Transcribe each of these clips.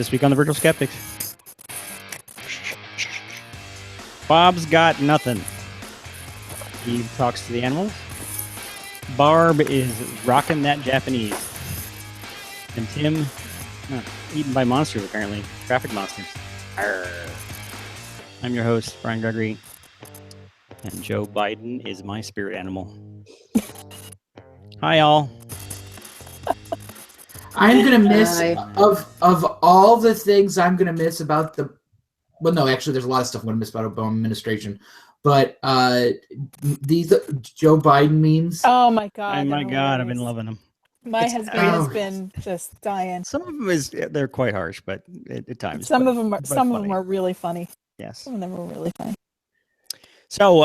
This week on the Virtual Skeptics. Bob's got nothing. He talks to the animals. Barb is rocking that Japanese. And Tim, eaten by monsters, apparently. Traffic monsters. Arr. I'm your host, Brian Gregory. And Joe Biden is my spirit animal. Hi, all. I'm gonna miss of all the things I'm gonna miss about the. Well, no, actually, there's a lot of stuff I'm gonna miss about Obama administration, but these Joe Biden memes. Oh my god! Oh my god, I've been loving them. My husband has been just dying. Some of them they're quite harsh, but at times. Some of them are really funny. Yes. Some of them are really funny. So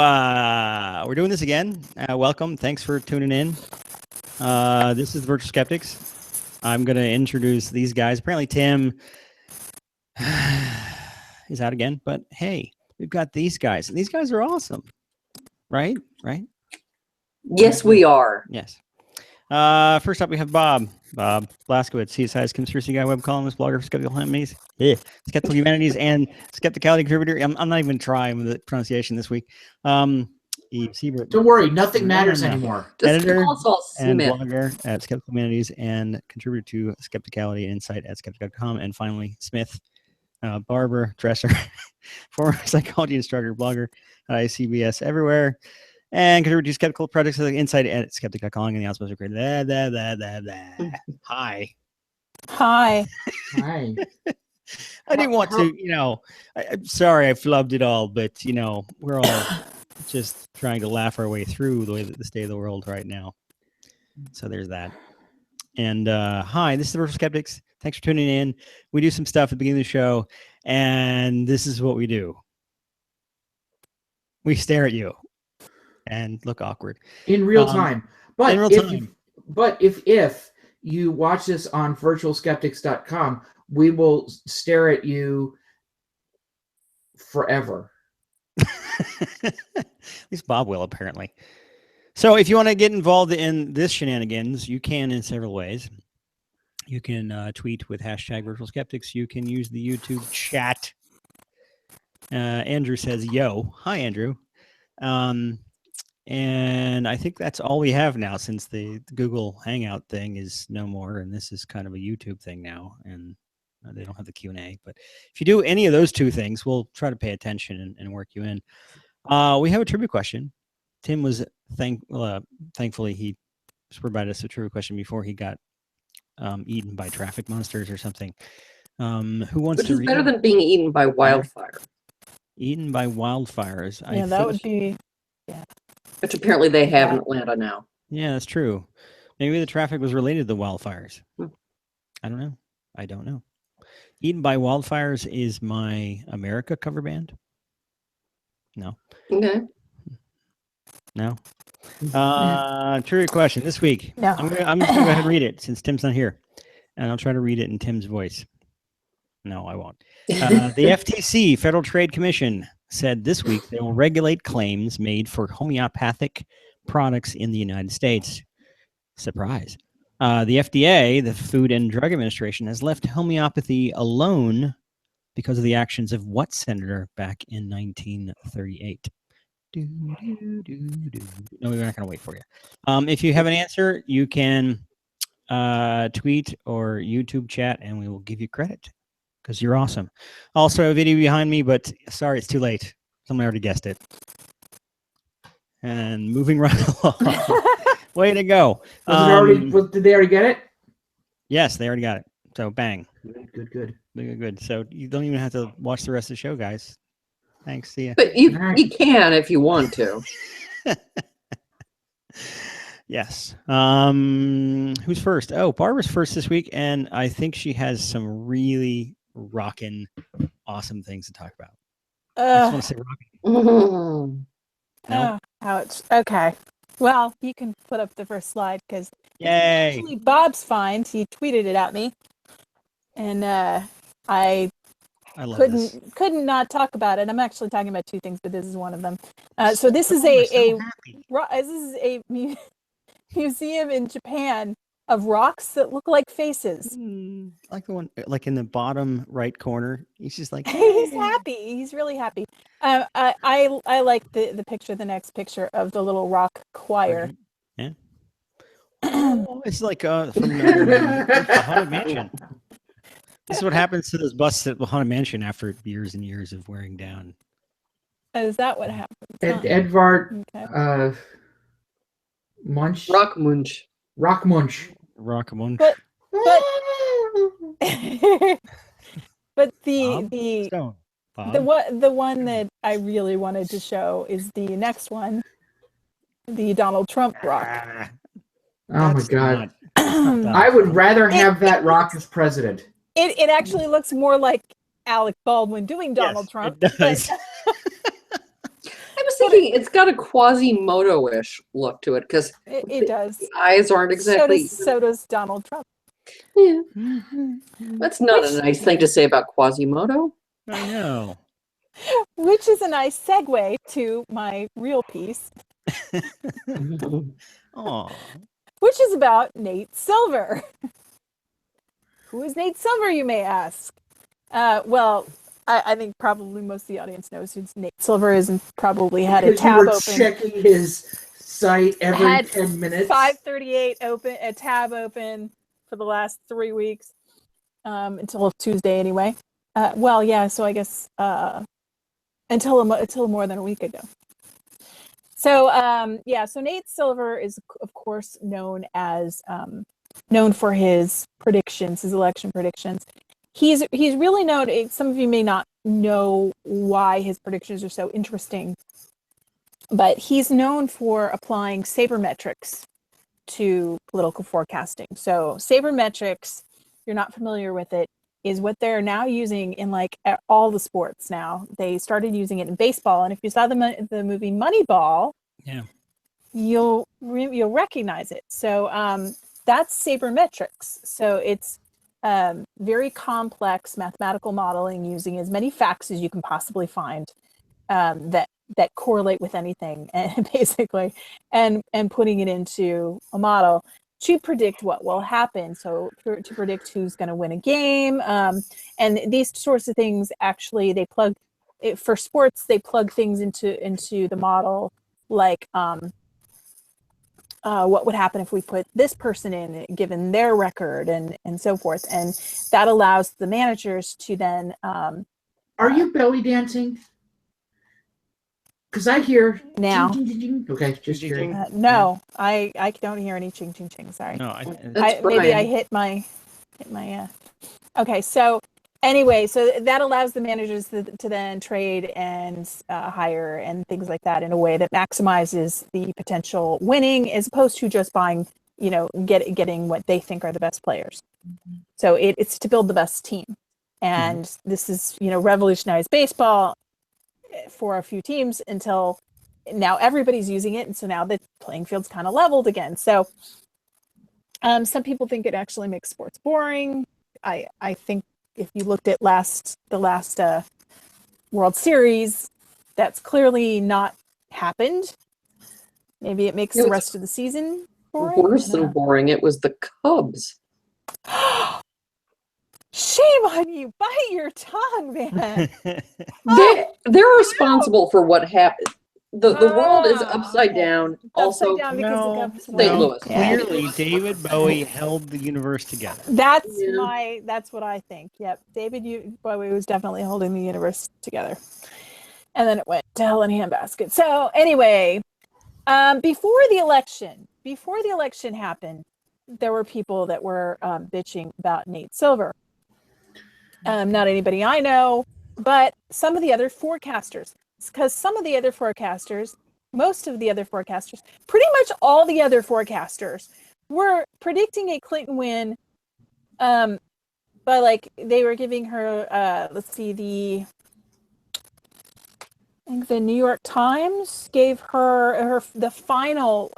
we're doing this again. Welcome. Thanks for tuning in. This is the Virtual Skeptics. I'm going to introduce these guys. Apparently Tim is out again, but hey, we've got these guys. And these guys are awesome. Right? Yes, we are. Yes. First up, we have Bob Blaskowitz, CSI's conspiracy guy, web columnist, blogger for Skeptical Humanities, and Skepticality contributor. I'm not even trying with the pronunciation this week. Don't worry, nothing matters anymore. Editor and blogger at Skeptical Humanities and contributor to Skepticality and Insight at skeptic.com. And finally, Smith, barber, dresser, former psychology instructor, blogger at ICBS everywhere. And contribute to skeptical projects like Insight at skeptic.com and the outpost are created. Hi. Hi. I didn't want to, I'm sorry I flubbed it all, but, we're all just trying to laugh our way through the state of the world right now. So there's that. And hi, this is the Virtual Skeptics. Thanks for tuning in. We do some stuff at the beginning of the show, and this is what we do. We stare at you and look awkward in real time. But in real time. If you watch this on virtualskeptics.com, we will stare at you forever. At least Bob will, apparently. So if you want to get involved in this shenanigans, you can in several ways. You can tweet with hashtag Virtual Skeptics. You can use the YouTube chat. Andrew says, yo. Hi, Andrew. And I think that's all we have now, since the Google Hangout thing is no more, and this is kind of a YouTube thing now, and they don't have the Q&A. But if you do any of those two things, we'll try to pay attention and work you in. We have a trivia question. Tim was thankfully he provided us a trivia question before he got eaten by traffic monsters or something. Who wants to read? Which is better than being eaten by wildfire. Eaten by wildfires. Yeah, that would be. Yeah. Which apparently they have in Atlanta now. Yeah, that's true. Maybe the traffic was related to the wildfires. I don't know. Eaten by Wildfires is my America cover band. No. Okay. No. Trivia question this week. No. I'm just gonna go ahead and read it since Tim's not here, and I'll try to read it in Tim's voice. No, I won't. The FTC, Federal Trade Commission, said this week they will regulate claims made for homeopathic products in the United States. Surprise. The FDA, the Food and Drug Administration, has left homeopathy alone because of the actions of what senator back in 1938? No, we're not going to wait for you. If you have an answer, you can tweet or YouTube chat, and we will give you credit because you're awesome. Also, a video behind me, but sorry, it's too late. Someone already guessed it. And moving right along. Way to go. Did they already get it? Yes, they already got it. So bang. Good. So you don't even have to watch the rest of the show, guys. Thanks. See ya. But you can if you want to. Yes. Who's first? Oh, Barbara's first this week, and I think she has some really rockin' awesome things to talk about. I just want to say rockin'. No? Ouch. Okay. Well, you can put up the first slide because yay! Actually Bob's find. He tweeted it at me, and I couldn't not talk about it. I'm actually talking about two things, but this is one of them. So this is a museum in Japan of rocks that look like faces. Like the one, like in the bottom right corner. He's just like He's happy. He's really happy. I like the picture, the next picture of the little rock choir. Yeah. Oh, it's like from the Haunted Mansion. This is what happens to those busts at the Haunted Mansion after years and years of wearing down. Is that what happens? Edvard Okay. Munch. Rockmunch. Rockmunch. Rockmunch. But but Bob? the Stone. Bob? the one that I really wanted to show is the next one, the Donald Trump rock. Oh my God! Not I would rather have that rock as president. It actually looks more like Alec Baldwin doing Donald Trump. It does. I was thinking it's got a Quasimodo-ish look to it because it does. The eyes aren't exactly. So does Donald Trump. Yeah. That's not a nice thing to say about Quasimodo. I know. Which is a nice segue to my real piece. Aw. Which is about Nate Silver. Who is Nate Silver, you may ask? Well, I think probably most of the audience knows who Nate Silver is and probably had a tab open. Checking his site every 10 minutes. 5:38 open, a tab open for the last 3 weeks, until Tuesday anyway. Well, yeah, so I guess until more than a week ago. So so Nate Silver is of course known for his predictions, his election predictions. He's really known. Some of you may not know why his predictions are so interesting, but he's known for applying sabermetrics to political forecasting. So sabermetrics, if you're not familiar with it, is what they're now using in like all the sports now. They started using it in baseball, and if you saw the movie Moneyball, you'll recognize it. So that's sabermetrics. So it's very complex mathematical modeling using as many facts as you can possibly find that correlate with anything, and basically, and putting it into a model to predict what will happen. So to predict who's going to win a game, and these sorts of things. Actually, they plug it for sports. They plug things into the model, like what would happen if we put this person in, given their record, and so forth. And that allows the managers to then. Are you belly dancing? Because I hear now. Ching, ching, ching. Okay, just kidding. No, I don't hear any ching ching ching. Sorry. No, maybe I hit my. Okay, so anyway, so that allows the managers to then trade and hire and things like that in a way that maximizes the potential winning, as opposed to just buying, getting what they think are the best players. Mm-hmm. So it's to build the best team, and this is revolutionized baseball for a few teams until now everybody's using it, and so now the playing field's kind of leveled again. So some people think it actually makes sports boring. I think if you looked at the last World Series, that's clearly not happened. Maybe it makes the rest of the season boring. Worse than boring. It was the Cubs. Shame on you! Bite your tongue, man. They're responsible for what happened. The world is upside down. Also, down because St. Louis. Clearly, David Bowie held the universe together. That's what I think. Yep, David Bowie was definitely holding the universe together, and then it went to hell in a handbasket. So anyway, before the election happened, there were people that were bitching about Nate Silver. Not anybody I know, but some of the other forecasters. Because most of the other forecasters, pretty much all the other forecasters were predicting a Clinton win. But like they were giving her, I think the New York Times gave her the final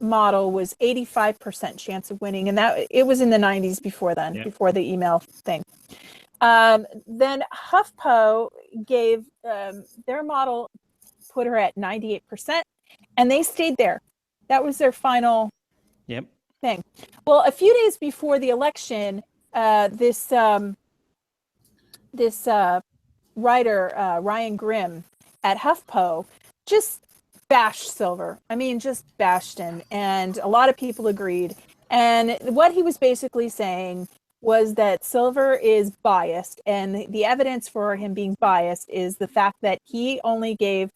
model was 85% chance of winning, and that it was in the 90s before then, before the email thing. Then HuffPo gave their model, put her at 98%, and they stayed there. That was their final Yep. thing. Well, a few days before the election, this writer, Ryan Grimm at HuffPo, just bashed Silver. I mean, just bashed him. And a lot of people agreed. And what he was basically saying was that Silver is biased. And the evidence for him being biased is the fact that he only gave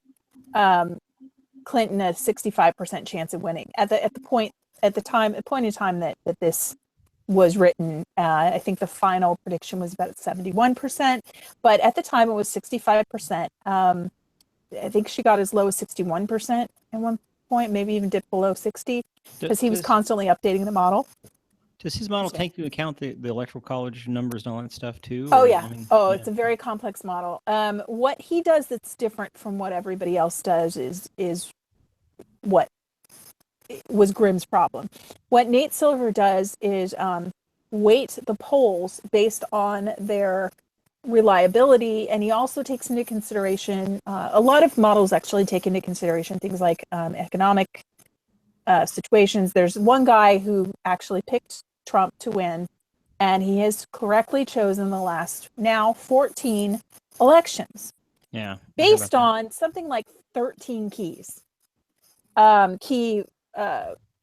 Clinton a 65% chance of winning at the point in time that this was written. I think the final prediction was about 71%, but at the time it was 65%. I think she got as low as 61% at one point, maybe even dipped below 60, because he was constantly updating the model. Does his model take into account the electoral college numbers and all that stuff too? Oh, yeah. It's a very complex model. What he does that's different from what everybody else does is what was Grimm's problem. What Nate Silver does is weight the polls based on their reliability, and he also takes into consideration, a lot of models actually take into consideration things like economic situations. There's one guy who actually picked Trump to win, and he has correctly chosen the last now 14 elections. Yeah. Based on something like 13 key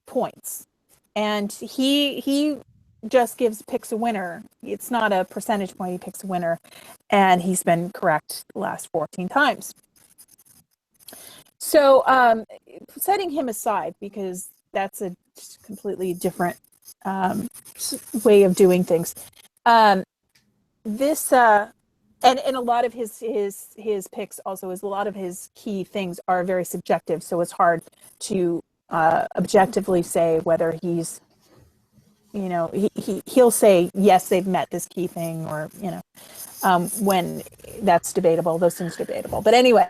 points. And he just picks a winner. It's not a percentage point, he picks a winner. And he's been correct the last 14 times. So setting him aside, because that's a completely different way of doing things. This and a lot of his picks also is a lot of his key things are very subjective, so it's hard to objectively say whether he's, he'll say yes, they've met this key thing, or when that's debatable, those things are debatable. But anyway,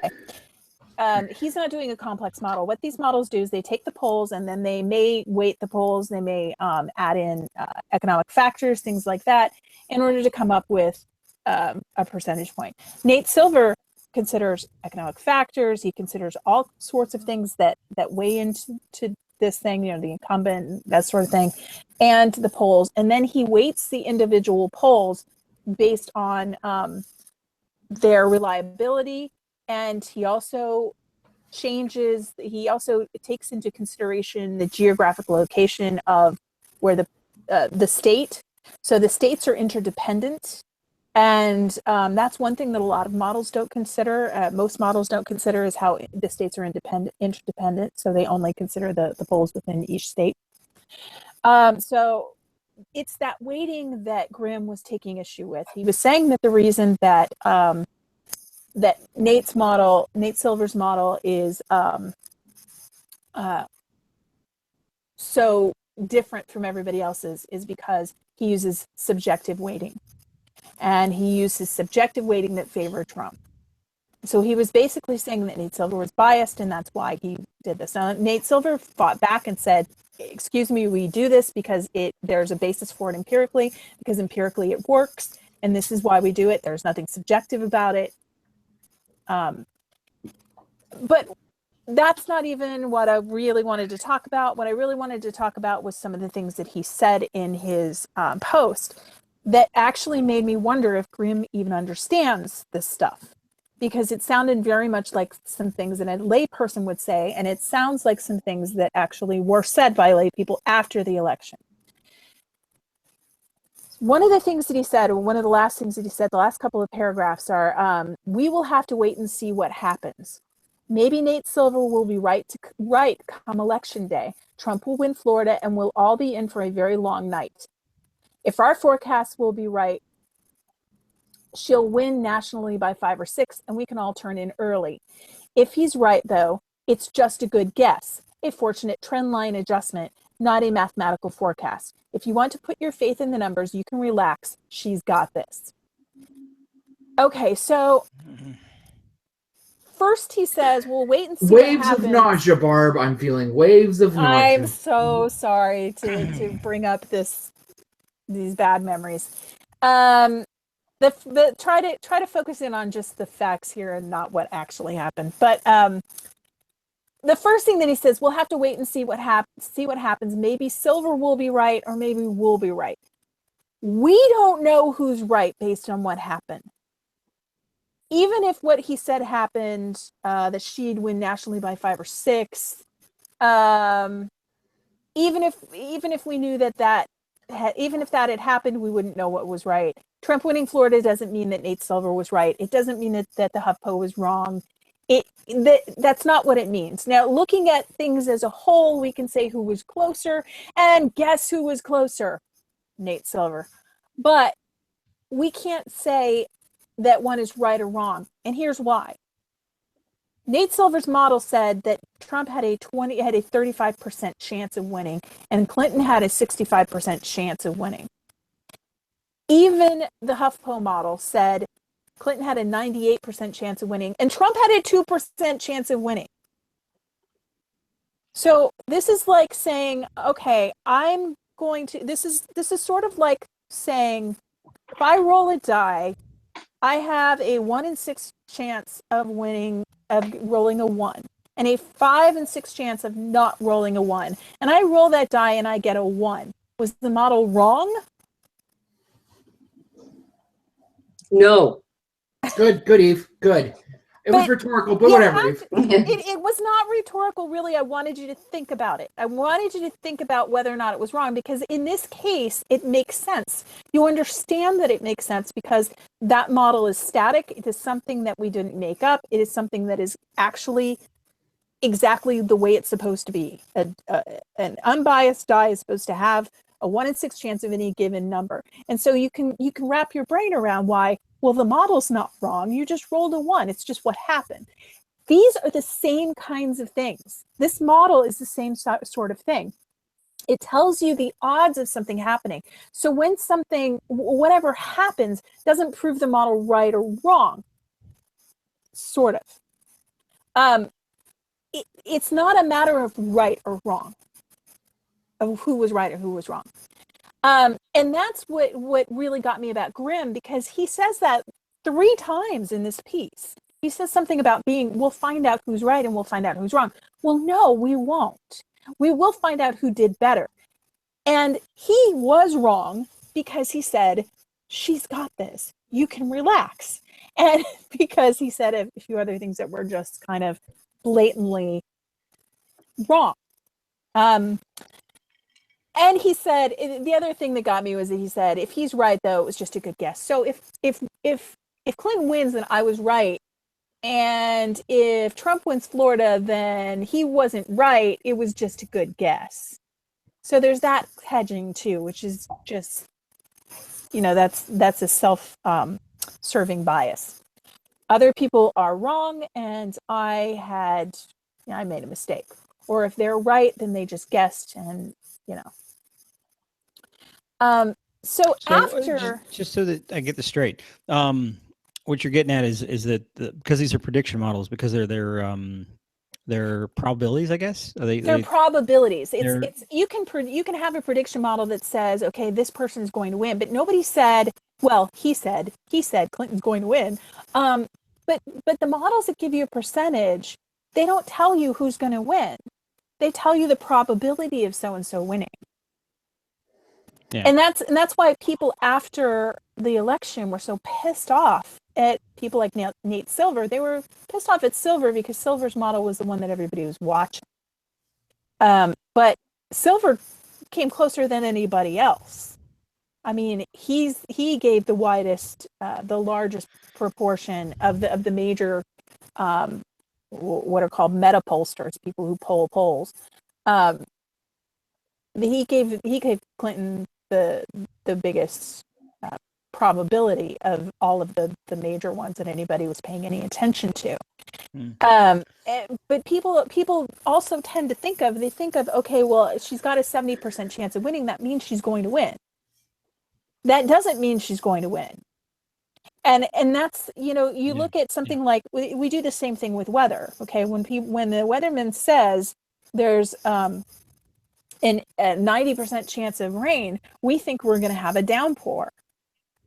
he's not doing a complex model. What these models do is they take the polls and then they may weight the polls. They may add in economic factors, things like that, in order to come up with a percentage point. Nate Silver considers economic factors. He considers all sorts of things that weigh into this thing, the incumbent, that sort of thing, and the polls. And then he weights the individual polls based on their reliability. And he also takes into consideration the geographic location of where the state. So the states are interdependent. And that's one thing that a lot of models don't consider. Most models don't consider is how the states are interdependent. So they only consider the polls within each state. So it's that weighting that Grimm was taking issue with. He was saying that the reason that that Nate Silver's model is so different from everybody else's is because he uses subjective weighting. And he uses subjective weighting that favored Trump. So he was basically saying that Nate Silver was biased, and that's why he did this. Now, Nate Silver fought back and said, excuse me, we do this because there's a basis for it empirically, because empirically it works, and this is why we do it. There's nothing subjective about it. But that's not even what I really wanted to talk about. What I really wanted to talk about was some of the things that he said in his post that actually made me wonder if Grimm even understands this stuff, because it sounded very much like some things that a layperson would say, and it sounds like some things that actually were said by lay people after the election. One of the things that he said, or one of the last things that he said, the last couple of paragraphs are, we will have to wait and see what happens. Maybe Nate Silver will be right come election day. Trump will win Florida and we'll all be in for a very long night. If our forecast will be right, she'll win nationally by 5 or 6, and we can all turn in early. If he's right, though, it's just a good guess, a fortunate trend line adjustment, not a mathematical forecast. If you want to put your faith in the numbers, you can relax. She's got this. Okay, so first he says, we'll wait and see what happens. Waves of nausea, Barb. I'm feeling waves of nausea. I'm so sorry to bring up these bad memories. Try to focus in on just the facts here and not what actually happened. But the first thing that he says, we'll have to wait and see what happens. Maybe Silver will be right, or maybe we'll be right. We don't know who's right based on what happened. Even if what he said happened, that she'd win nationally by 5 or 6, even if we knew even if that had happened, we wouldn't know what was right. Trump winning Florida doesn't mean that Nate Silver was right. It doesn't mean that the HuffPo was wrong. That's not what it means. Now, looking at things as a whole, we can say who was closer, and guess who was closer? Nate Silver. But we can't say that one is right or wrong, and here's why. Nate Silver's model said that Trump had a 35% chance of winning, and Clinton had a 65% chance of winning. Even the HuffPo model said Clinton had a 98% chance of winning, and Trump had a 2% chance of winning. So this is like saying, okay, this is sort of like saying, if I roll a die, I have a 1 in 6 chance of rolling a 1, and a 5 in 6 chance of not rolling a 1. And I roll that die and I get a 1. Was the model wrong? No. Good, Eve. Good. It was rhetorical, but whatever. It was not rhetorical, really. I wanted you to think about it. I wanted you to think about whether or not it was wrong, because in this case, it makes sense. You understand that it makes sense because that model is static. It is something that we didn't make up. It is something that is actually exactly the way it's supposed to be. An unbiased die is supposed to have a 1 in 6 chance of any given number. And so you can wrap your brain around why, well, the model's not wrong. You just rolled a 1. It's just what happened. These are the same kinds of things. This model is the same sort of thing. It tells you the odds of something happening. So when whatever happens, doesn't prove the model right or wrong, sort of. It's not a matter of right or wrong, of who was right or who was wrong. And that's what really got me about Grimm, because he says that 3 times in this piece. He says something about we'll find out who's right and we'll find out who's wrong. Well, no, we won't. We will find out who did better. And he was wrong because he said, she's got this. You can relax. And because he said a few other things that were just kind of blatantly wrong. And he said, the other thing that got me was that he said, if he's right, though, it was just a good guess. So if Clinton wins, then I was right. And if Trump wins Florida, then he wasn't right. It was just a good guess. So there's that hedging too, which is just, that's a self-serving bias. Other people are wrong, and I made a mistake. Or if they're right, then they just guessed, and So after, just so that I get this straight, what you're getting at is that because these are prediction models, because they're probabilities, I guess. They're probabilities. It's you can have a prediction model that says, okay, this person is going to win, but nobody said. Well, he said Clinton's going to win. But the models that give you a percentage, they don't tell you who's going to win. They tell you the probability of so and so winning. Yeah. And that's why people after the election were so pissed off at people like Nate Silver. They were pissed off at Silver because Silver's model was the one that everybody was watching. But Silver came closer than anybody else. I mean, he gave the largest proportion of the major, what are called meta pollsters, people who poll polls. He gave Clinton the biggest probability of all of the major ones that anybody was paying any attention to. But people also tend to think of, okay, well, she's got a 70% chance of winning. That means she's going to win. That doesn't mean she's going to win. And that's, you look at something like, we do the same thing with weather. Okay. When the weatherman says there's, a 90% chance of rain, we think we're going to have a downpour.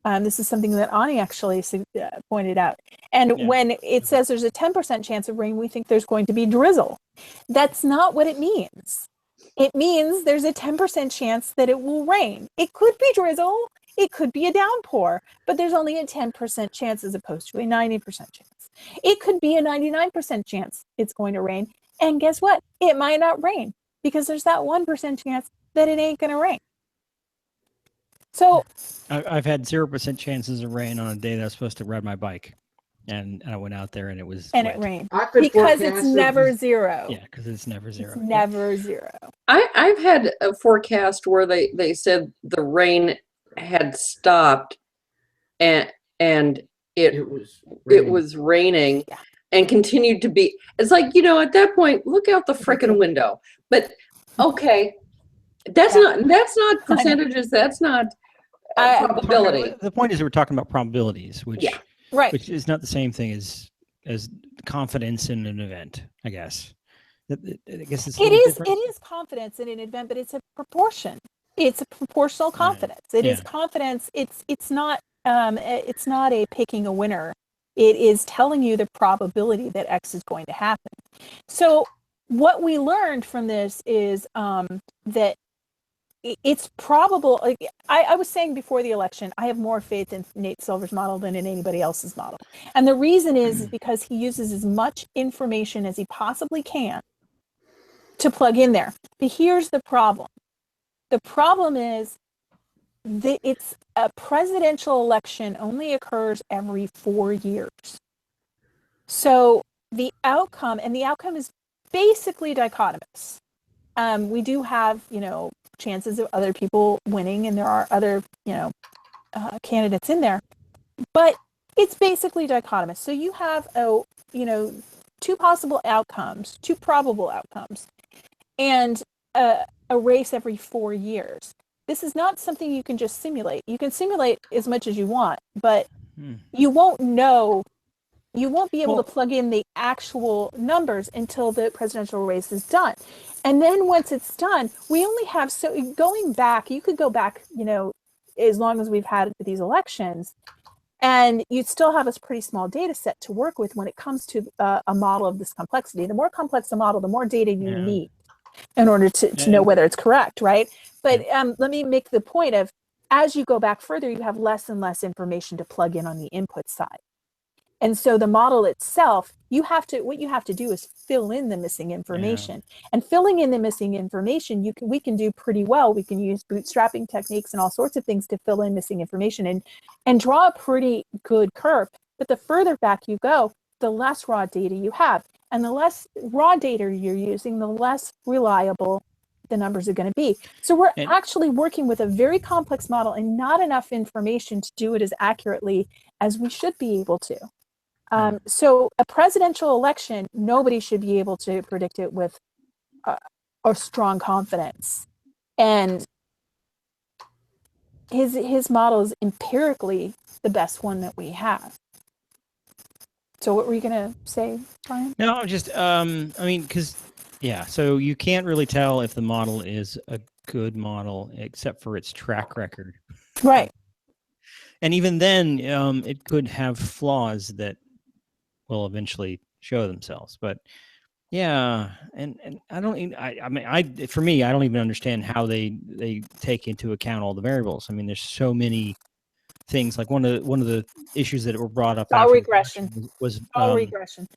This is something that Ani actually pointed out. And Yeah. when it says there's a 10% chance of rain, we think there's going to be drizzle. That's not what it means. It means there's a 10% chance that it will rain. It could be drizzle, it could be a downpour, but there's only a 10% chance as opposed to a 90% chance. It could be a 99% chance it's going to rain. And guess what? It might not rain because there's that 1% chance that it ain't going to rain. So I've had 0% chances of rain on a day that I was supposed to ride my bike, and I went out there and it was and wet. it rained I could because it's forecast never zero. Yeah, because it's never zero. It's never zero. I've had a forecast where they said the rain had stopped and It was it was raining Yeah. and continued to be. It's like, at that point, look out the frickin' window. But okay, that's Yeah. not percentages. That's not probability. The point is we're talking about probabilities, which Yeah. Right. which is not the same thing as confidence in an event, I guess. I guess it's a It little is. different. It is confidence in an event, but it's a proportion. It's a proportional confidence. It is Yeah. confidence. It's not. It's not a picking a winner. It is telling you the probability that X is going to happen. So what we learned from this is that it's probable. Like I was saying before the election, I have more faith in Nate Silver's model than in anybody else's model, and the reason is because he uses as much information as he possibly can to plug in there. But here's the problem. The problem is that it's a presidential election only occurs every 4 years. So the outcome is basically dichotomous. We do have, chances of other people winning, and there are other, candidates in there, but it's basically dichotomous. So you have, two probable outcomes, and a race every 4 years. This is not something you can just simulate. You can simulate as much as you want, but you won't know. You won't be able to plug in the actual numbers until the presidential race is done. And then once it's done, we only have, so going back, you could go back, as long as we've had these elections, and you'd still have a pretty small data set to work with when it comes to a model of this complexity. The more complex the model, the more data you need in order to know whether it's correct, right? But let me make the point of, as you go back further, you have less and less information to plug in on the input side. And so the model itself, what you have to do is fill in the missing information. And filling in the missing information, we can do pretty well. We can use bootstrapping techniques and all sorts of things to fill in missing information and draw a pretty good curve. But the further back you go, the less raw data you have. And the less raw data you're using, the less reliable the numbers are going to be. So we're actually working with a very complex model and not enough information to do it as accurately as we should be able to. So a presidential election, nobody should be able to predict it with a strong confidence. And his model is empirically the best one that we have. So what were you going to say, Brian? No, just, so you can't really tell if the model is a good model except for its track record. Right. And even then, it could have flaws that will eventually show themselves. But yeah, and I don't even, for me, I don't even understand how they take into account all the variables. I mean, there's so many things. Like one of the issues that were brought up all regression was all regression.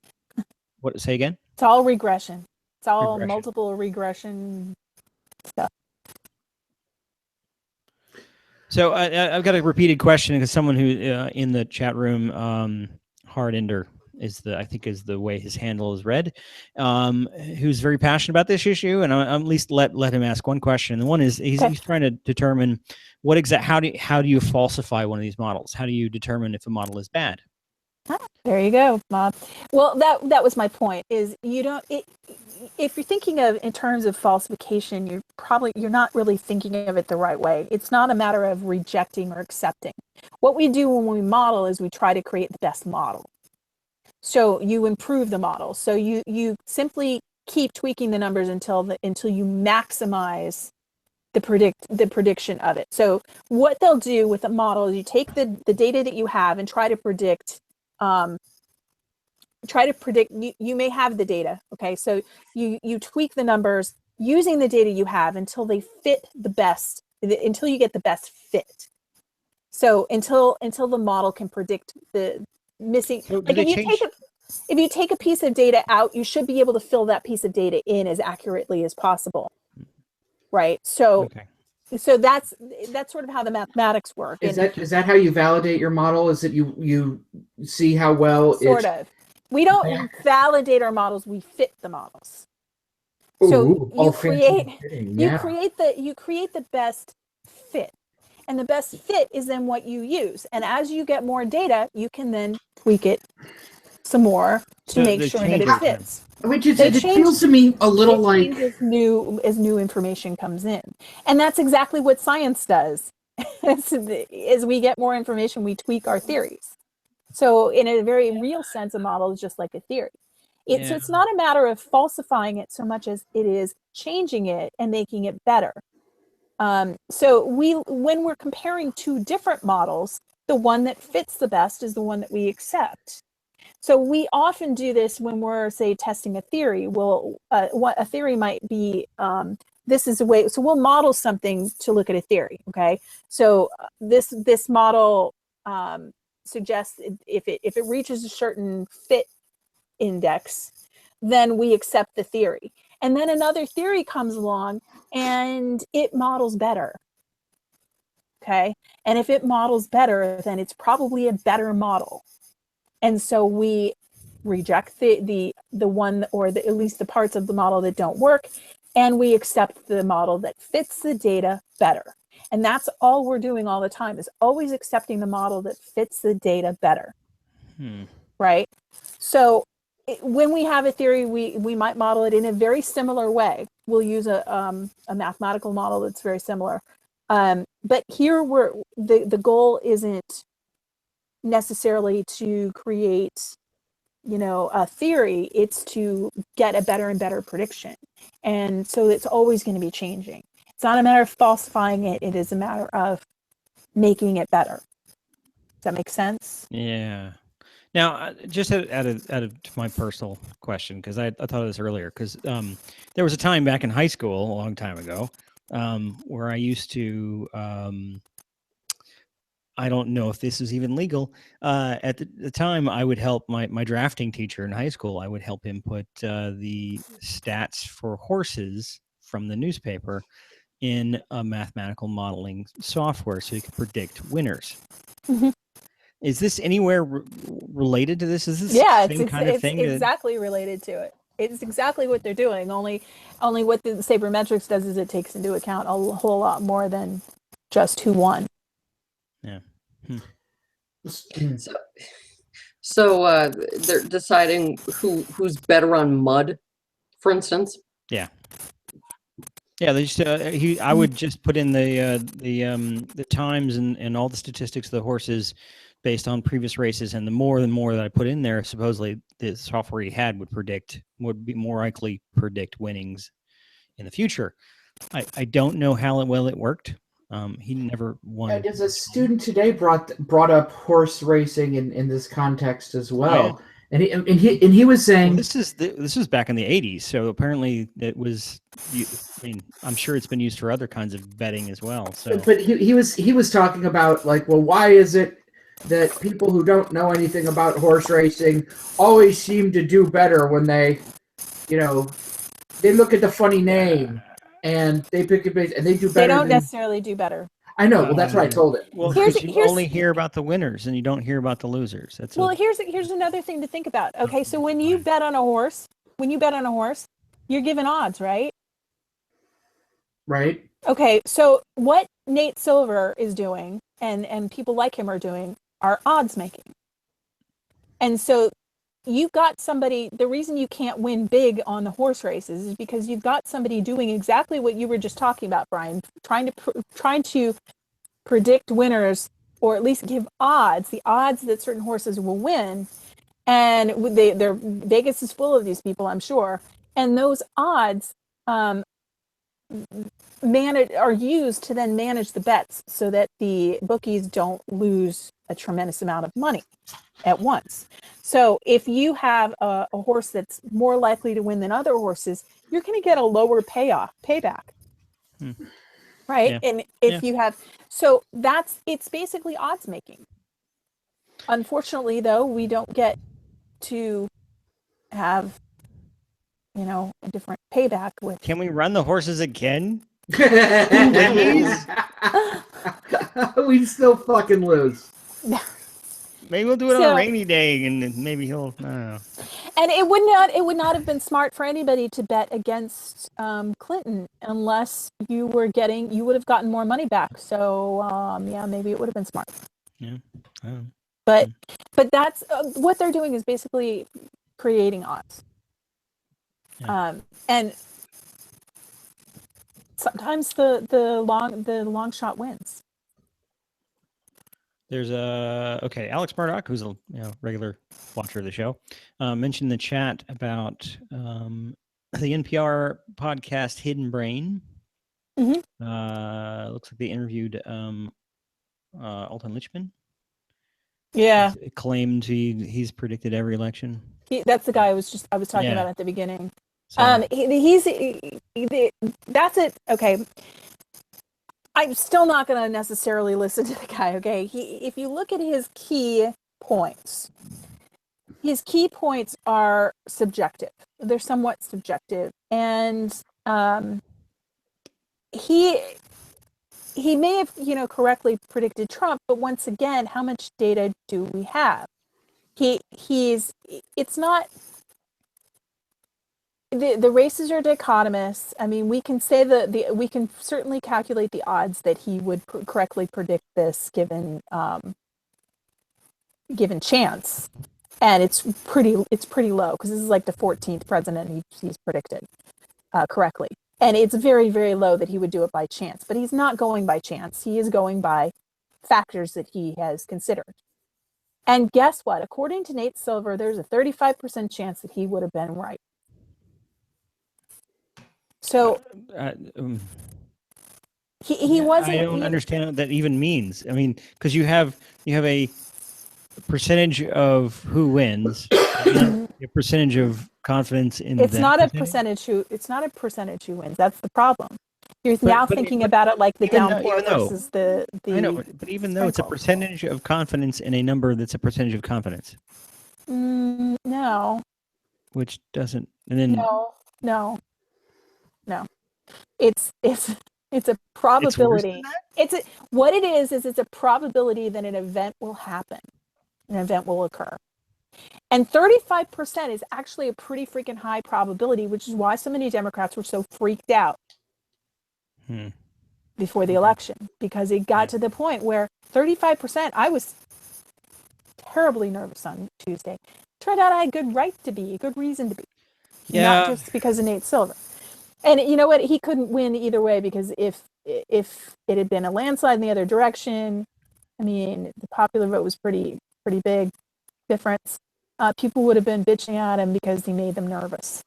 What, say again? It's all regression. It's all Regression. multiple regression stuff. So I've got a repeated question because someone who in the chat room, Hardender is the way his handle is read, who's very passionate about this issue, and I'll at least let him ask one question. And the one is he's trying to determine how do you falsify one of these models? How do you determine if a model is bad? There you go, Bob. Well, that was my point. Is if you're thinking of in terms of falsification, you're not really thinking of it the right way. It's not a matter of rejecting or accepting. What we do when we model is we try to create the best model. So you improve the model. So you simply keep tweaking the numbers until you maximize the prediction of it. So what they'll do with a model is you take the data that you have and try to predict. You may have the data, okay? So you tweak the numbers using the data you have until they fit the best, until you get the best fit. So until the model can predict the missing. So Like if you take a piece of data out, you should be able to fill that piece of data in as accurately as possible, right? So Okay. so that's sort of how the mathematics work. Is that how you validate your model? Is that you see how well Sort of. We don't validate our models; we fit the models. So Ooh, you fancy fitting, yeah. you create the best fit, and the best fit is then what you use. And as you get more data, you can then tweak it some more to So make they sure that change it it. fits. Which They it change- feels to me a little It like changes as new information comes in, and that's exactly what science does. As we get more information, we tweak our theories. So in a very real sense, a model is just like a theory. So it's not a matter of falsifying it so much as it is changing it and making it better. So when we're comparing two different models, the one that fits the best is the one that we accept. So we often do this when we're, say, testing a theory. What a theory might be, this is a way, so we'll model something to look at a theory, okay? So this model suggests if it reaches a certain fit index, then we accept the theory. And then another theory comes along and it models better, okay? And if it models better, then it's probably a better model. And so we reject the one, or at least the parts of the model that don't work, and we accept the model that fits the data better. And that's all we're doing all the time, is always accepting the model that fits the data better. Right? So when we have a theory, we might model it in a very similar way. We'll use a mathematical model that's very similar. But here the goal isn't necessarily to create, a theory. It's to get a better and better prediction. And so it's always going to be changing. It's not a matter of falsifying it. It is a matter of making it better. Does that make sense? Yeah. Now, just out of my personal question, because I thought of this earlier, because there was a time back in high school a long time ago where I used to, I don't know if this is even legal. At the time, I would help my drafting teacher in high school. I would help him put the stats for horses from the newspaper in a mathematical modeling software so he could predict winners. Mm-hmm. Is this anywhere related to this? Is this Yeah, the same kind of thing? It's exactly related to it. It's exactly what they're doing. Only what the sabermetrics does is it takes into account a whole lot more than just who won. Yeah. So they're deciding who's better on mud, for instance. Yeah. Yeah, they just I would just put in the times and all the statistics of the horses based on previous races, and the more that I put in there, supposedly the software he had would be more likely predict winnings in the future. I don't know how well it worked. He never won. As a student today brought up horse racing in this context as well. Oh, yeah. And he was saying, well, this was back in the 80s, so apparently it was. I'm sure it's been used for other kinds of betting as well. So, but he was talking about, like, well, why is it that people who don't know anything about horse racing always seem to do better when they look at the funny name and they pick a base and they do better. They don't necessarily do better. I know. Well, that's what I told it. Well, because you only hear about the winners and you don't hear about the losers. Here's another thing to think about. Okay, so when you bet on a horse, you're given odds, right? Right. Okay, so what Nate Silver is doing and people like him are doing are odds making. And so you've got somebody, the reason you can't win big on the horse races is because you've got somebody doing exactly what you were just talking about, Brian, trying to predict winners, or at least give odds, the odds that certain horses will win. And Vegas is full of these people, I'm sure. And those odds, are used to then manage the bets so that the bookies don't lose a tremendous amount of money at once. So if you have a horse that's more likely to win than other horses, you're going to get a lower payback. Right. Yeah. And if you have, so it's basically odds making. Unfortunately, though, we don't get to have, a different payback with. Can we run the horses again? We still fucking lose. Maybe we'll do it on a rainy day, and then maybe he'll. I don't know. And it would not have been smart for anybody to bet against Clinton unless you would have gotten more money back. So maybe it would have been smart. Yeah. But that's what they're doing is basically creating odds. Yeah. And sometimes the long shot wins. There's Alex Murdoch, who's a regular watcher of the show, mentioned in the chat about the NPR podcast Hidden Brain. Mm-hmm. Looks like they interviewed Alton Lichman. Yeah, He's claimed he's predicted every election. That's the guy I was talking about at the beginning. So, that's it. Okay. I'm still not going to necessarily listen to the guy, okay? If you look at his key points are subjective. They're somewhat subjective. And he may have, correctly predicted Trump, but once again, how much data do we have? It's not... The races are dichotomous. I mean, we can say we can certainly calculate the odds that he would correctly predict this given chance, and it's pretty low because this is like the 14th president he's predicted correctly, and it's very, very low that he would do it by chance. But he's not going by chance. He is going by factors that he has considered. And guess what? According to Nate Silver, there's a 35% chance that he would have been right. So he wasn't. I don't understand what that even means. I mean, because you have a percentage of who wins, a percentage of confidence in. It's not a percentage who wins. That's the problem. You're now thinking about it like the downpour versus the. I know, but even though it's a percentage of confidence in a number that's a percentage of confidence. No. Which doesn't, and then no. It's a probability. What it is it's a probability that an event will happen. An event will occur. And 35% is actually a pretty freaking high probability, which is why so many Democrats were so freaked out before the election, because it got to the point where 35%, I was terribly nervous on Tuesday. Turned out I had good reason to be. Not just because of Nate Silver. And you know what? He couldn't win either way, because if it had been a landslide in the other direction, I mean, the popular vote was pretty big difference. People would have been bitching at him because he made them nervous.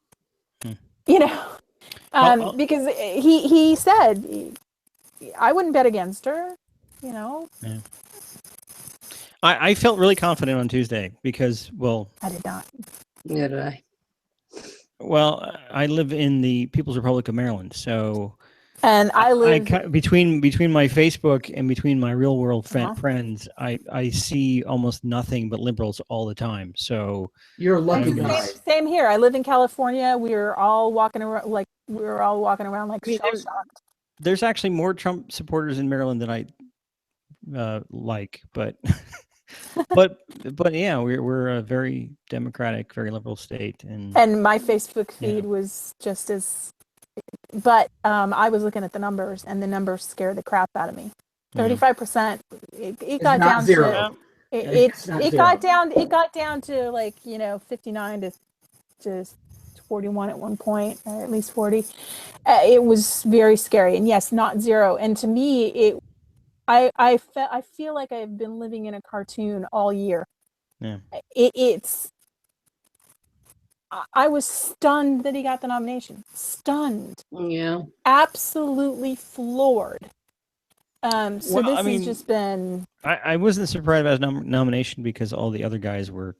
Because he said, I wouldn't bet against her, Yeah. I felt really confident on Tuesday because, I did not. Neither did I. Well, I live in the People's Republic of Maryland, so and I live between my Facebook and between my real world friends. I see almost nothing but liberals all the time. So you're a lucky guy. Same here. I live in California. We were all walking around like shell-shocked. There's actually more Trump supporters in Maryland than I like, but. but yeah, we're a very democratic, very liberal state, and my Facebook feed was just as. But I was looking at the numbers, and the numbers scared the crap out of me. 35%. It got down zero. It got down to 59 to 41 at one point, or at least 40. It was very scary, and yes, not zero. And to me, I feel like I've been living in a cartoon all year. Yeah. It's I was stunned that he got the nomination. Stunned. Yeah. Absolutely floored. So Well, this I mean, has just been. I wasn't surprised about his nomination because all the other guys were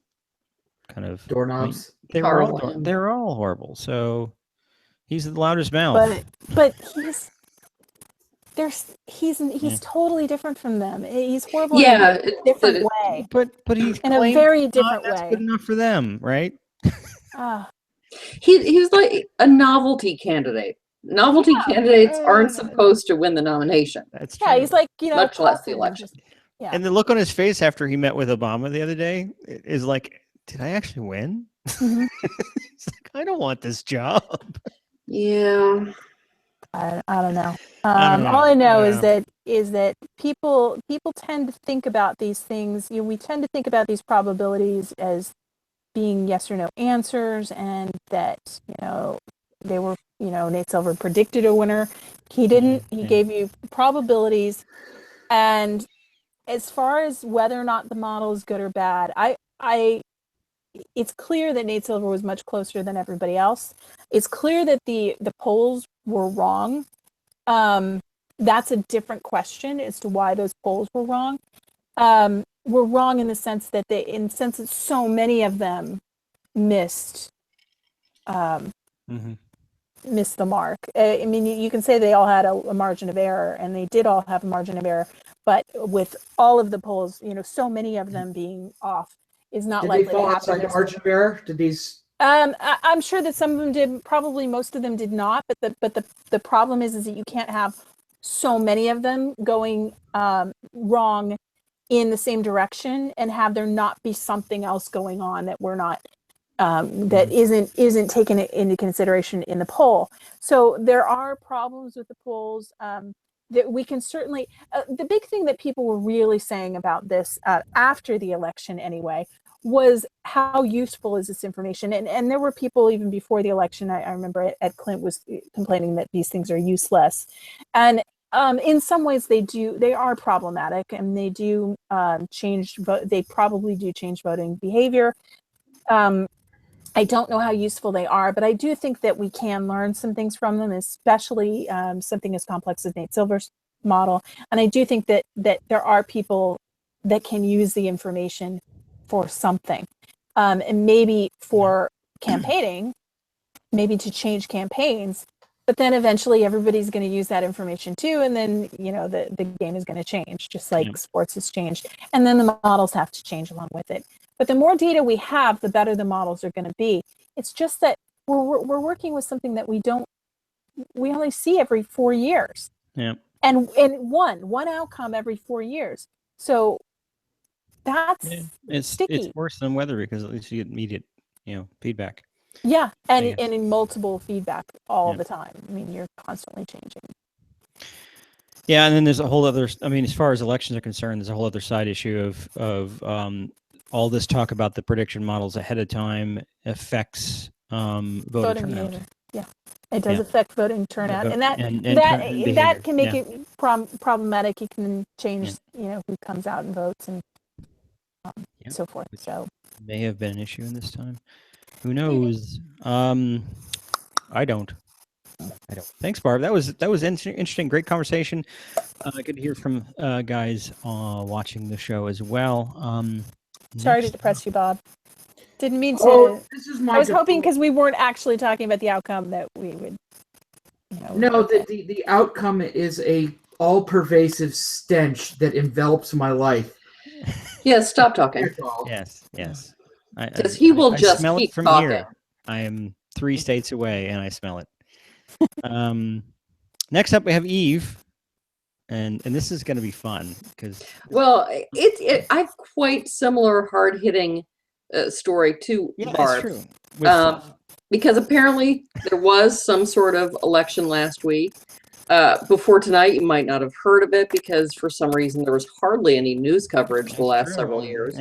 kind of Doorknobs. they Horrible. were all horrible. So he's the loudest mouth. But he's totally different from them. He's horrible Yeah. in a different way. But he's In a claimed very not, different that's way. good enough for them, right? Ah, He was like a novelty candidate. Novelty candidates aren't supposed to win the nomination. That's true. yeah, he's like, Much less the Coulson, election. yeah. And the look on his face after he met with Obama the other day is like, did I actually win? Mhm. He's like, I don't want this job. Yeah. I don't know. I don't know. All I know Yeah. is that people tend to think about these things. We tend to think about these probabilities as being yes or no answers, and that they were Nate Silver predicted a winner. He didn't. He Yeah. gave you probabilities, and as far as whether or not the model is good or bad, it's clear that Nate Silver was much closer than everybody else. It's clear that the polls were wrong. That's a different question as to why those polls were wrong. Were wrong in the sense that so many of them missed missed the mark. I mean, you can say they all had a margin of error, and they did all have a margin of error, but with all of the polls, so many of them being off is not Did likely they fall to outside happen. the margin of error? Did these? I'm sure that some of them did. Probably most of them did not. But the problem is that you can't have so many of them going wrong in the same direction and have there not be something else going on that we're not that isn't taken into consideration in the poll. So there are problems with the polls. That we can certainly. The big thing that people were really saying about this after the election, anyway, was how useful is this information? And there were people even before the election. I remember Ed Clint was complaining that these things are useless, and in some ways they are problematic, and they do they probably do change voting behavior. I don't know how useful they are, but I do think that we can learn some things from them, especially something as complex as Nate Silver's model. And I do think that there are people that can use the information for something, and maybe for campaigning, maybe to change campaigns. But then eventually everybody's going to use that information too, and then the game is going to change, just like sports has changed, and then the models have to change along with it. But the more data we have, the better the models are going to be. It's just that we're working with something that we only see every 4 years. Yeah. And one outcome every 4 years. So that's sticky. It's worse than weather because at least you get immediate, feedback. Yeah, and in multiple feedback all the time. I mean, you're constantly changing. Yeah, and then there's a whole other. I mean, as far as elections are concerned, there's a whole other side issue of all this talk about the prediction models ahead of time affects voter turnout. Behavior. Yeah, it does affect voting turnout, and that can make it problematic. It can change, who comes out and votes and so forth. So may have been an issue in this time. Who knows? I don't. Thanks, Barb. That was interesting. Great conversation. Good to hear from guys watching the show as well. Sorry to depress you, Bob. Didn't mean to. I was hoping because we weren't actually talking about the outcome that we would. No, the outcome is a all-pervasive stench that envelops my life. Yes, stop talking. Yes. Because he will just smell keep it from talking. here. I am 3 states away, and I smell it. Next up, we have Eve, and this is going to be fun because. Well, I've quite similar hard-hitting story to Barb. That's true. Because apparently there was some sort of election last week. Before tonight, you might not have heard of it because for some reason there was hardly any news coverage the last several years.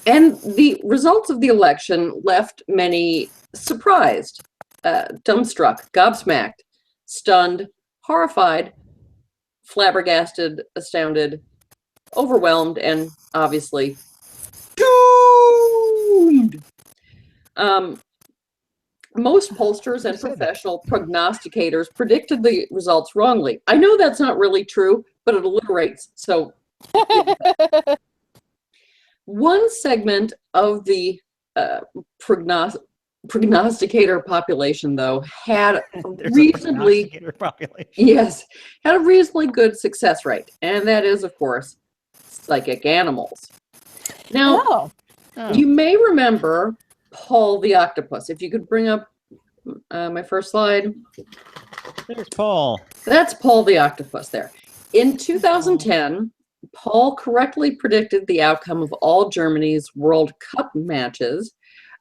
And the results of the election left many surprised, dumbstruck, gobsmacked, stunned, horrified, flabbergasted, astounded, overwhelmed, and obviously doomed. Most pollsters and professional prognosticators predicted the results wrongly. I know that's not really true, but it alliterates. So one segment of the prognosticator population, though, had reasonably had a reasonably good success rate, and that is, of course, psychic animals. Now, you may remember Paul the octopus. If you could bring up my first slide. There's Paul. That's Paul the octopus there. In 2010, Paul correctly predicted the outcome of all Germany's World Cup matches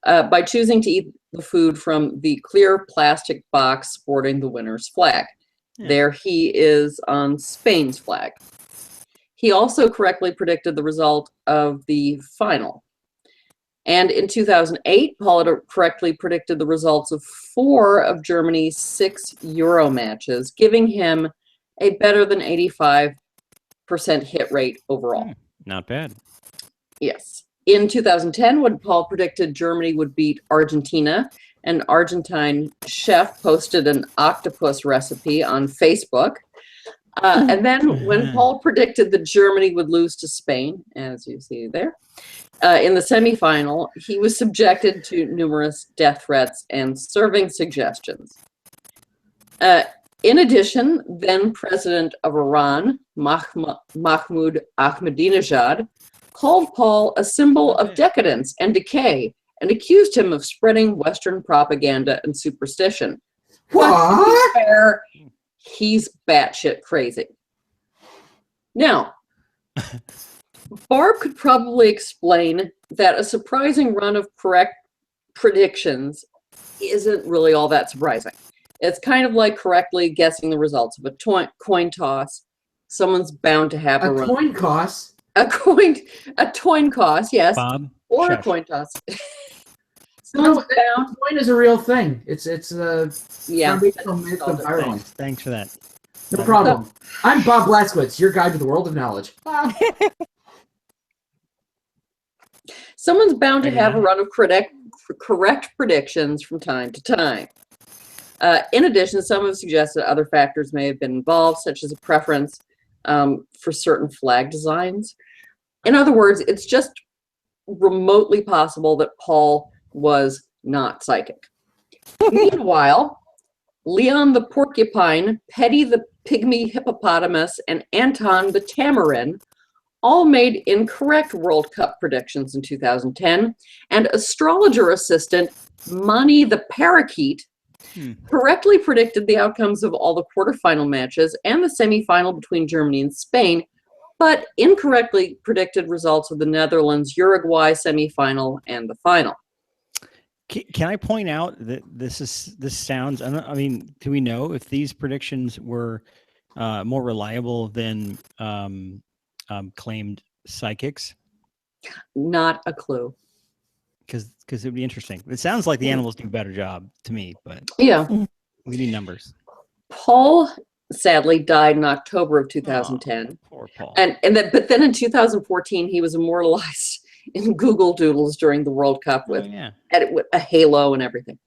by choosing to eat the food from the clear plastic box sporting the winner's flag. Yeah. There he is on Spain's flag. He also correctly predicted the result of the final. And in 2008, Paul had correctly predicted the results of 4 of Germany's 6 Euro matches, giving him a better than 85% hit rate overall. Not bad. Yes. In 2010, when Paul predicted Germany would beat Argentina, an Argentine chef posted an octopus recipe on Facebook. And then when Paul predicted that Germany would lose to Spain, as you see there, in the semifinal, he was subjected to numerous death threats and serving suggestions. In addition, then President of Iran, Mahmoud Ahmadinejad, called Paul a symbol of decadence and decay and accused him of spreading Western propaganda and superstition. What? To be fair, he's batshit crazy. Now, Barb could probably explain that a surprising run of correct predictions isn't really all that surprising. It's kind of like correctly guessing the results of a coin toss. Someone's bound to have a run. Coin toss? A coin toss, yes. Bob, or chef. A coin toss. No, coin is a real thing. It's a foundational myth of Ireland. Thanks for that. No problem. I'm Bob Blaskowitz, your guide to the world of knowledge. Someone's bound to have a run of correct predictions from time to time. In addition, some have suggested other factors may have been involved, such as a preference for certain flag designs. In other words, it's just remotely possible that Paul was not psychic. Meanwhile, Leon the porcupine, Petty the pygmy hippopotamus, and Anton the tamarin all made incorrect World Cup predictions in 2010, and astrologer assistant Mani the parakeet correctly predicted the outcomes of all the quarterfinal matches and the semifinal between Germany and Spain, but incorrectly predicted results of the Netherlands-Uruguay semifinal and the final. Can I point out that this sounds, I mean, do we know if these predictions were more reliable than claimed psychics? Not a clue. Because it'd be interesting. It sounds like the animals do a better job to me, but yeah, we need numbers. Paul sadly died in October of 2010. Oh, poor Paul. But then in 2014 he was immortalized in Google Doodles during the World Cup with a halo and everything.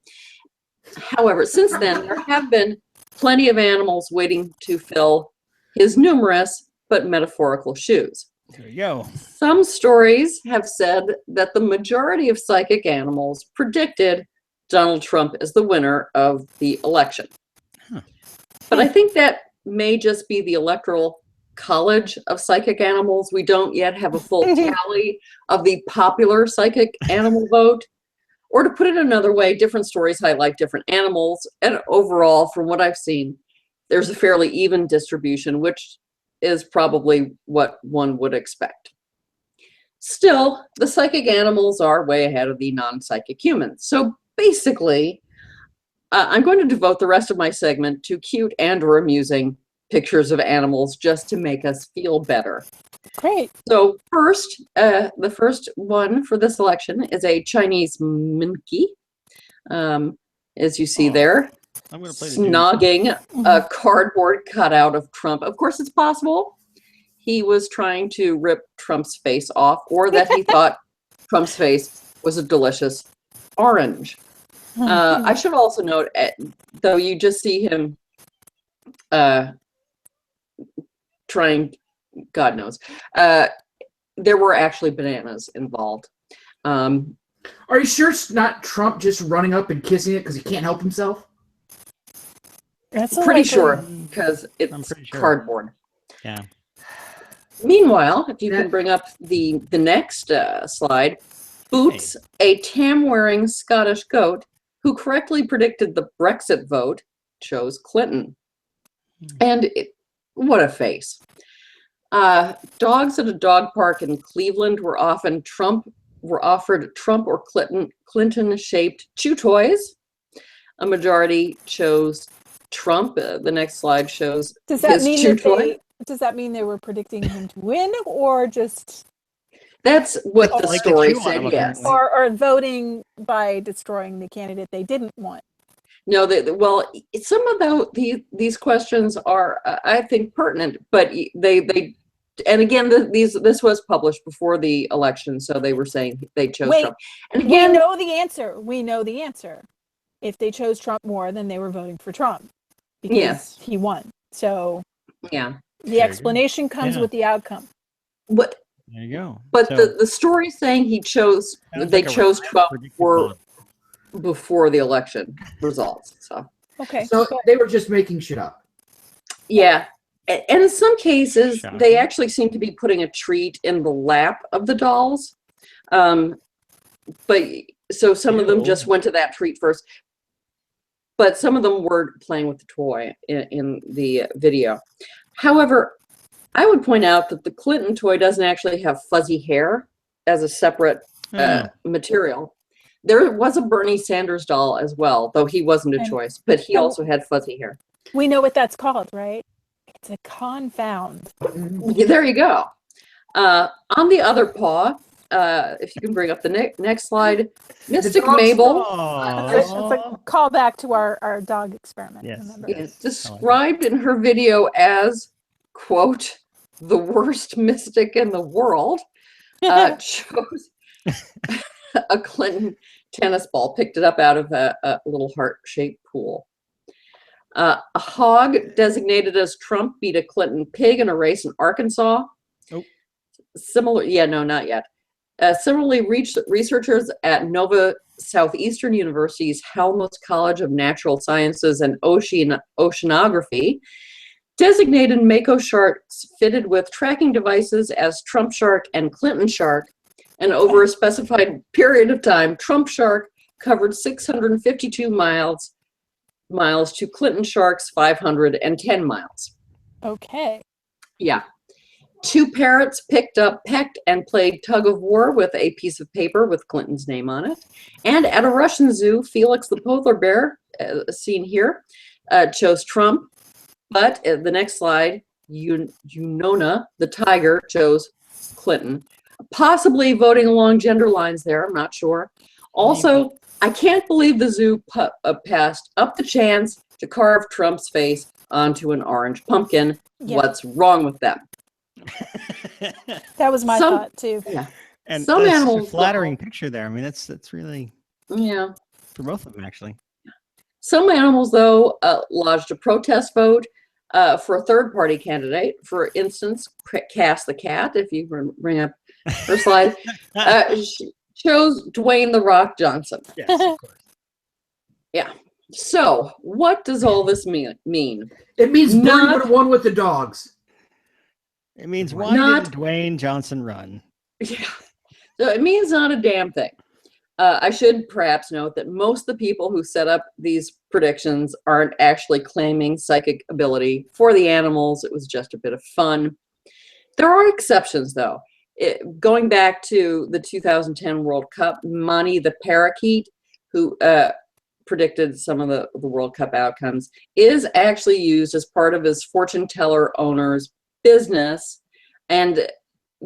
However, since then there have been plenty of animals waiting to fill his numerous but metaphorical shoes. There you go. Some stories have said that the majority of psychic animals predicted Donald Trump as the winner of the election. But I think that may just be the Electoral College of psychic animals. We don't yet have a full tally of the popular psychic animal vote. Or to put it another way, different stories highlight different animals. And overall, from what I've seen, there's a fairly even distribution, which is probably what one would expect. Still, the psychic animals are way ahead of the non-psychic humans. So basically, I'm going to devote the rest of my segment to cute and or amusing pictures of animals just to make us feel better. Great. So first, the first one for this election is a Chinese monkey, as you see there, snogging a cardboard cutout of Trump. Of course, it's possible he was trying to rip Trump's face off, or that he thought Trump's face was a delicious orange. I should also note, though you just see him trying, God knows, there were actually bananas involved. Are you sure it's not Trump just running up and kissing it because he can't help himself? That's Pretty likely. sure, because it's pretty sure. cardboard. Yeah. Meanwhile, if you can bring up the next slide, Boots, a tam-wearing Scottish goat who correctly predicted the Brexit vote, chose Clinton. And what a face. Dogs at a dog park in Cleveland were offered Trump or Clinton-shaped chew toys. A majority chose Trump. The next slide shows Does that his mean chew that toy. does that mean they were predicting him to win, or just That's what the like to story chew on said, them, yes. apparently. or voting by destroying the candidate they didn't want? No, well, some of these questions are, I think, pertinent, but they and again, this was published before the election, so they were saying they chose Wait, Trump. And again, we know the answer. We know the answer. If they chose Trump more, then they were voting for Trump because Yes. he won. So yeah. the explanation comes Yeah. with the outcome. What? There you go. But So, the story saying they chose Trump were before the election results. So Okay. So they were just making shit up. yeah. And in some cases, Shocking. they actually seem to be putting a treat in the lap of the dolls. But so some of them just went to that treat first. But some of them were playing with the toy in the video. However, I would point out that the Clinton toy doesn't actually have fuzzy hair as a separate material. There was a Bernie Sanders doll as well, though he wasn't a choice, but he also had fuzzy hair. We know what that's called, right? It's a confound. There you go. On the other paw, if you can bring up the next slide, Mystic dog's Mabel. It's a callback to our dog experiment. Yes. Remember? Is described in her video as, quote, the worst mystic in the world, chose a Clinton tennis ball, picked it up out of a little heart-shaped pool. A hog designated as Trump beat a Clinton pig in a race in Arkansas. Oh. Not yet. Similarly, researchers at Nova Southeastern University's Helmholtz College of Natural Sciences and Oceanography designated Mako sharks fitted with tracking devices as Trump shark and Clinton shark, and over a specified period of time, Trump shark covered 652 miles to Clinton shark's 510 miles. Okay. Yeah. 2 parrots pecked and played tug of war with a piece of paper with Clinton's name on it. And at a Russian zoo, Felix the polar bear, seen here, chose Trump. But the next slide, Unona, the tiger, chose Clinton. Possibly voting along gender lines there, I'm not sure. Also, I can't believe the zoo passed up the chance to carve Trump's face onto an orange pumpkin. Yeah. What's wrong with them? That was my thought too. Yeah. And some animals a flattering picture there. I mean, that's really for both of them actually. Some animals though lodged a protest vote for a third-party candidate. For instance, Cass the cat, if you bring up her slide, chose Dwayne "The Rock" Johnson. Yes, of course. Yeah. So, what does all this mean? It means Bernie would have won with the dogs. It means why didn't Dwayne Johnson run? Yeah. So it means not a damn thing. I should perhaps note that most of the people who set up these predictions aren't actually claiming psychic ability for the animals. It was just a bit of fun. There are exceptions, though. Going back to the 2010 World Cup, Monty the parakeet, who predicted some of the World Cup outcomes, is actually used as part of his fortune teller owner's business, and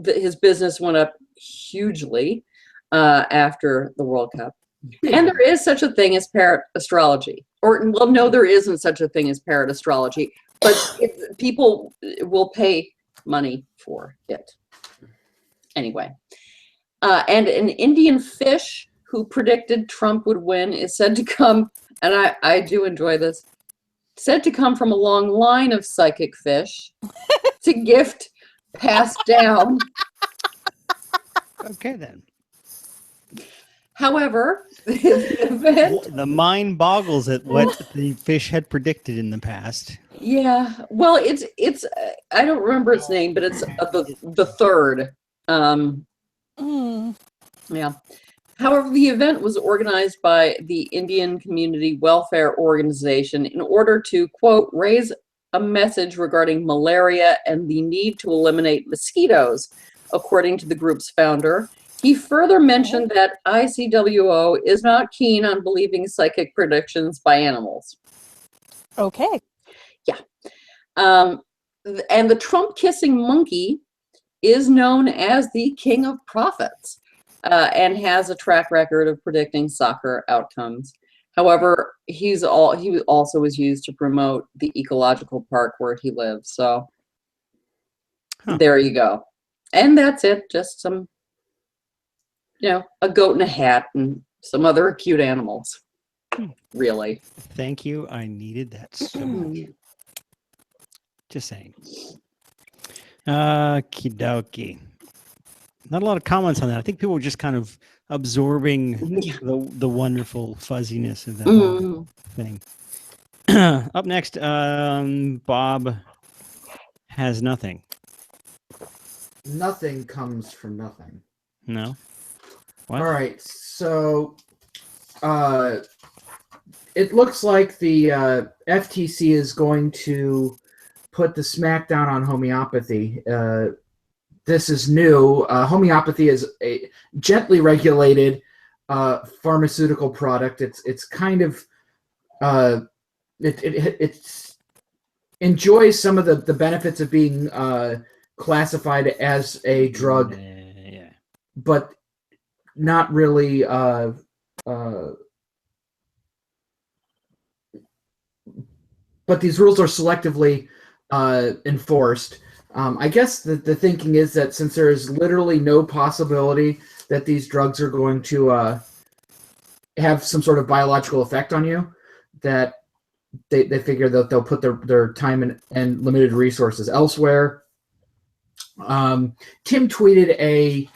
his business went up hugely after the World Cup. And there is such a thing as parrot astrology. No, there isn't such a thing as parrot astrology, but people will pay money for it. Anyway, and an Indian fish who predicted Trump would win, is said to come, and I do enjoy this, said to come from a long line of psychic fish to gift passed down. Okay, then. However, the event, The mind boggles at what the fish had predicted in the past. yeah, well, it's I don't remember its name, but it's the third. Yeah. However, the event was organized by the Indian Community Welfare Organization in order to, quote, raise a message regarding malaria and the need to eliminate mosquitoes, according to the group's founder. He further mentioned that ICWO is not keen on believing psychic predictions by animals. Okay. And the Trump-kissing monkey is known as the king of prophets. And has a track record of predicting soccer outcomes. However, he also was used to promote the ecological park where he lives. So there you go. And that's it. Just some, a goat in a hat and some other cute animals. Really. Thank you. I needed that so much. Just saying. Okie dokie. Not a lot of comments on that. I think people were just kind of absorbing the wonderful fuzziness of that whole thing. Up next, Bob has nothing. Nothing comes from nothing. No? What? All right, so it looks like the FTC is going to put the smackdown on homeopathy. This is new. Homeopathy is a gently regulated pharmaceutical product. It's kind of it enjoys some of the benefits of being classified as a drug, but not really. But these rules are selectively enforced. I guess the thinking is that since there is literally no possibility that these drugs are going to have some sort of biological effect on you, that they figure that they'll put their time and limited resources elsewhere. Tim tweeted a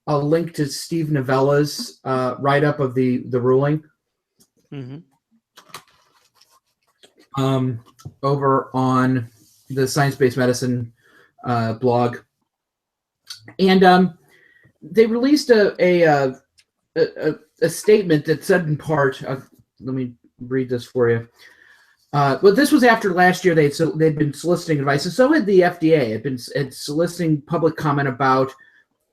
link to Steve Novella's write-up of the ruling over on the Science-Based Medicine blog, and they released a statement that said in part. Let me read this for you. But this was after last year they'd been soliciting advice, and so had the FDA. Had been soliciting public comment about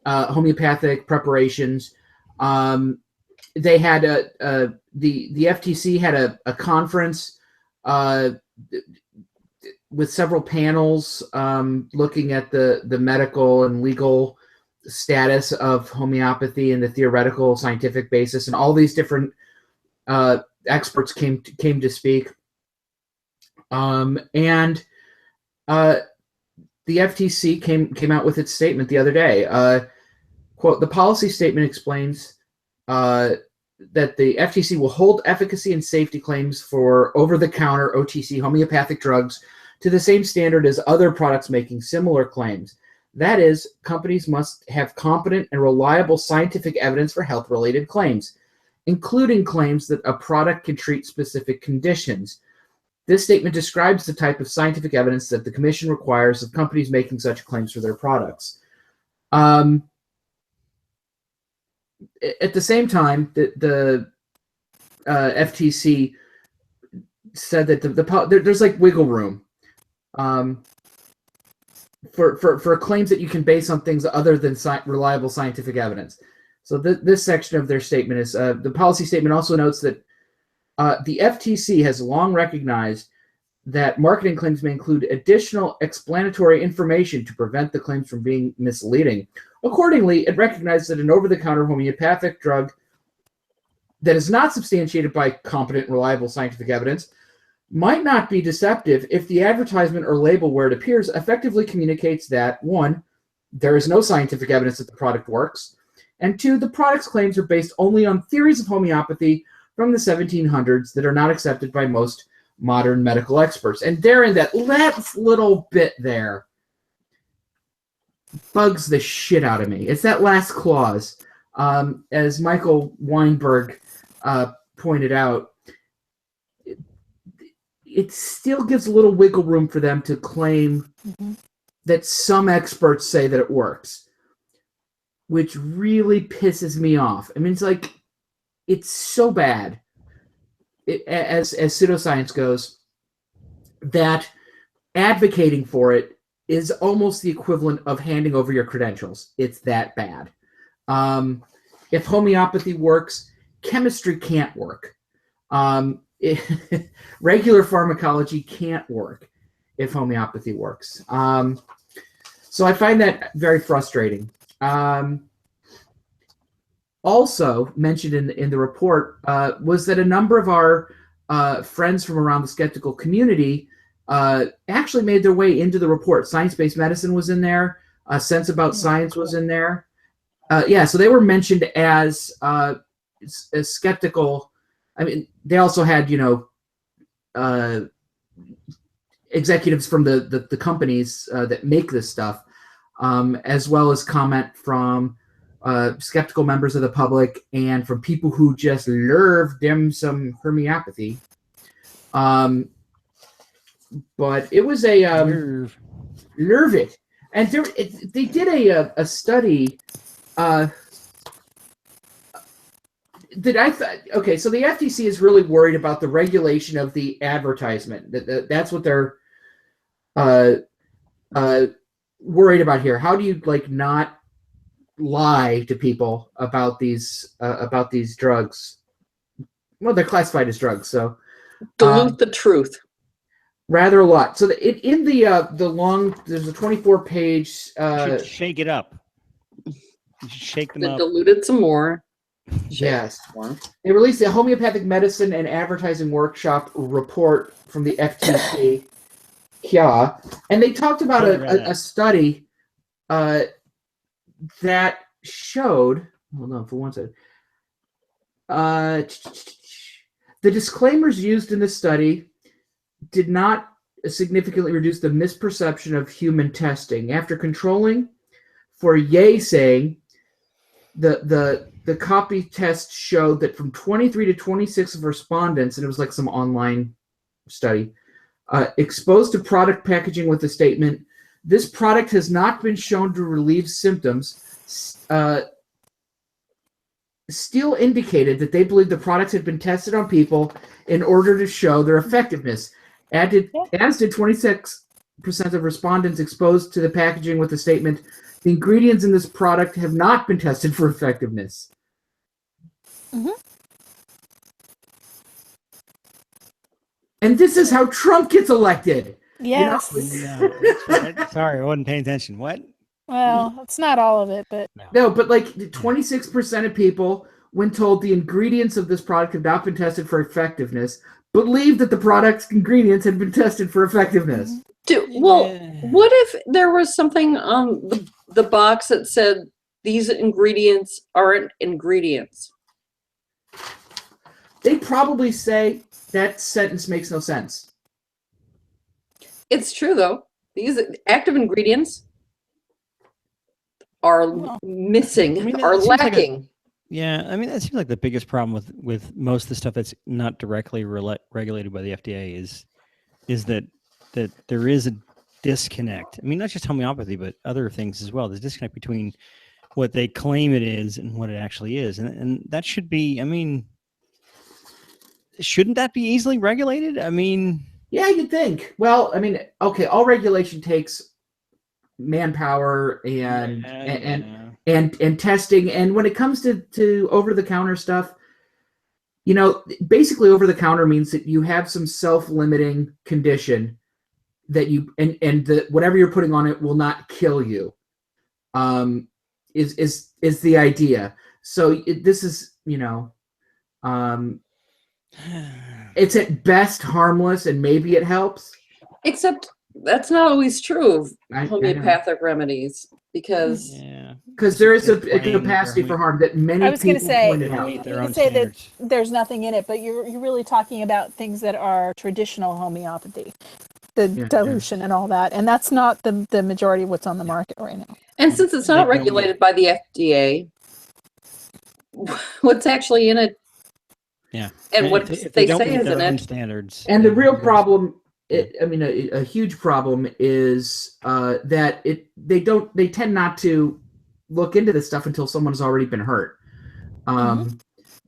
homeopathic preparations. They had the FTC had a conference with several panels looking at the medical and legal status of homeopathy and the theoretical scientific basis, and all these different experts came to speak. And the FTC came out with its statement the other day. Quote, the policy statement explains that the FTC will hold efficacy and safety claims for over-the-counter OTC homeopathic drugs to the same standard as other products making similar claims. That is, companies must have competent and reliable scientific evidence for health-related claims, including claims that a product can treat specific conditions. This statement describes the type of scientific evidence that the Commission requires of companies making such claims for their products. At the same time, the FTC said that there's like wiggle room for claims that you can base on things other than reliable scientific evidence. So this section of their statement is the policy statement also notes that the FTC has long recognized that marketing claims may include additional explanatory information to prevent the claims from being misleading. Accordingly, it recognizes that an over-the-counter homeopathic drug that is not substantiated by competent, reliable scientific evidence might not be deceptive if the advertisement or label where it appears effectively communicates that, one, there is no scientific evidence that the product works, And 2, the product's claims are based only on theories of homeopathy from the 1700s that are not accepted by most modern medical experts. And therein, that last little bit there bugs the shit out of me. It's that last clause. As Michael Weinberg pointed out, it still gives a little wiggle room for them to claim that some experts say that it works, which really pisses me off. I mean, it's like, it's so bad, as pseudoscience goes, that advocating for it is almost the equivalent of handing over your credentials. It's that bad. If homeopathy works, chemistry can't work. Regular pharmacology can't work if homeopathy works. So I find that very frustrating. Also mentioned in the report was that a number of our friends from around the skeptical community actually made their way into the report. Science-based medicine was in there. Sense About Science was in there. So they were mentioned as skeptical. I mean, they also had, executives from the companies that make this stuff, as well as comment from skeptical members of the public and from people who just love them some homeopathy. But it was a love it, and they did a study. That I thought, okay, so the FTC is really worried about the regulation of the advertisement. That's what they're worried about here. How do you not lie to people about these drugs? Well, they're classified as drugs, so dilute the truth rather a lot. So in the long, there's a 24-page. Should shake it up. You should shake them up. Dilute it some more. Yes. They released a homeopathic medicine and advertising workshop report from the FTC. Yeah. And they talked about a study that showed, hold on for one second. The disclaimers used in this study did not significantly reduce the misperception of human testing. After controlling for yay saying, the copy test showed that from 23 to 26 of respondents, and it was like some online study, exposed to product packaging with the statement, "This product has not been shown to relieve symptoms," still indicated that they believed the products had been tested on people in order to show their effectiveness. As did 26% of respondents exposed to the packaging with the statement, "The ingredients in this product have not been tested for effectiveness." And this is how Trump gets elected. Yes. Sorry, I wasn't paying attention. What? Well, it's not all of it, but No, but 26% of people, when told the ingredients of this product have not been tested for effectiveness, believed that the product's ingredients had been tested for effectiveness. What if there was something on the box that said these ingredients aren't ingredients? They probably say that sentence makes no sense. It's true, though. These active ingredients are missing, are lacking. That seems like the biggest problem with most of the stuff that's not directly regulated by the FDA is that there is a disconnect. I mean, not just homeopathy, but other things as well. There's a disconnect between what they claim it is and what it actually is. And that should be, shouldn't that be easily regulated? Yeah, you'd think. Well, okay, all regulation takes manpower and testing. And when it comes to over-the-counter stuff, basically over-the-counter means that you have some self-limiting condition that whatever you're putting on it will not kill you. Is the idea. So this is, it's at best harmless, and maybe it helps. Except that's not always true of homeopathic remedies, because because there is a Explain their capacity for homeopathy. harm that many I was going to people say, pointed out. you Their can own say standards. that there's nothing in it, but you're really talking about things that are traditional homeopathy, the Yeah, dilution and all that, and that's not the majority of what's on the market right now. And since it's They not don't- regulated by the FDA, what's actually in it Yeah. and what if they don't say meet is their in own it. standards. And the then real it goes- problem, a huge problem is that they tend not to look into this stuff until someone's already been hurt,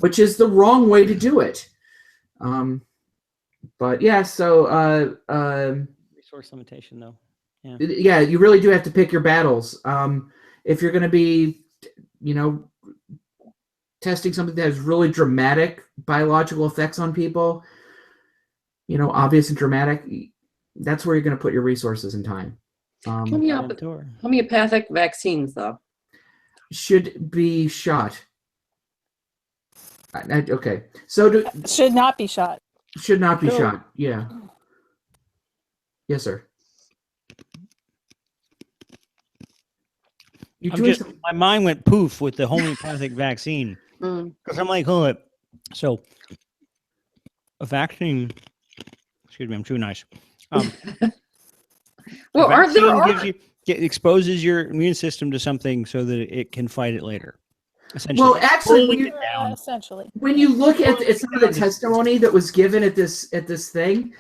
which is the wrong way to do it. But yeah, so resource limitation though. yeah, you really do have to pick your battles. If you're going to be, testing something that has really dramatic biological effects on people, obvious and dramatic, that's where you're going to put your resources and time. Homeopathic vaccines, though, Should be shot. Okay, so Should not be shot. should not be So- shot. Yeah. Yes, sir. You I'm doing just, my mind went poof with the homeopathic vaccine because I'm like, hold it. So a vaccine. Excuse me, I'm too nice. well, aren't there gives exposes your immune system to something so that it can fight it later. Essentially. Well, actually, Pulling it down. Essentially. when you look at some of the testimony that was given at this thing,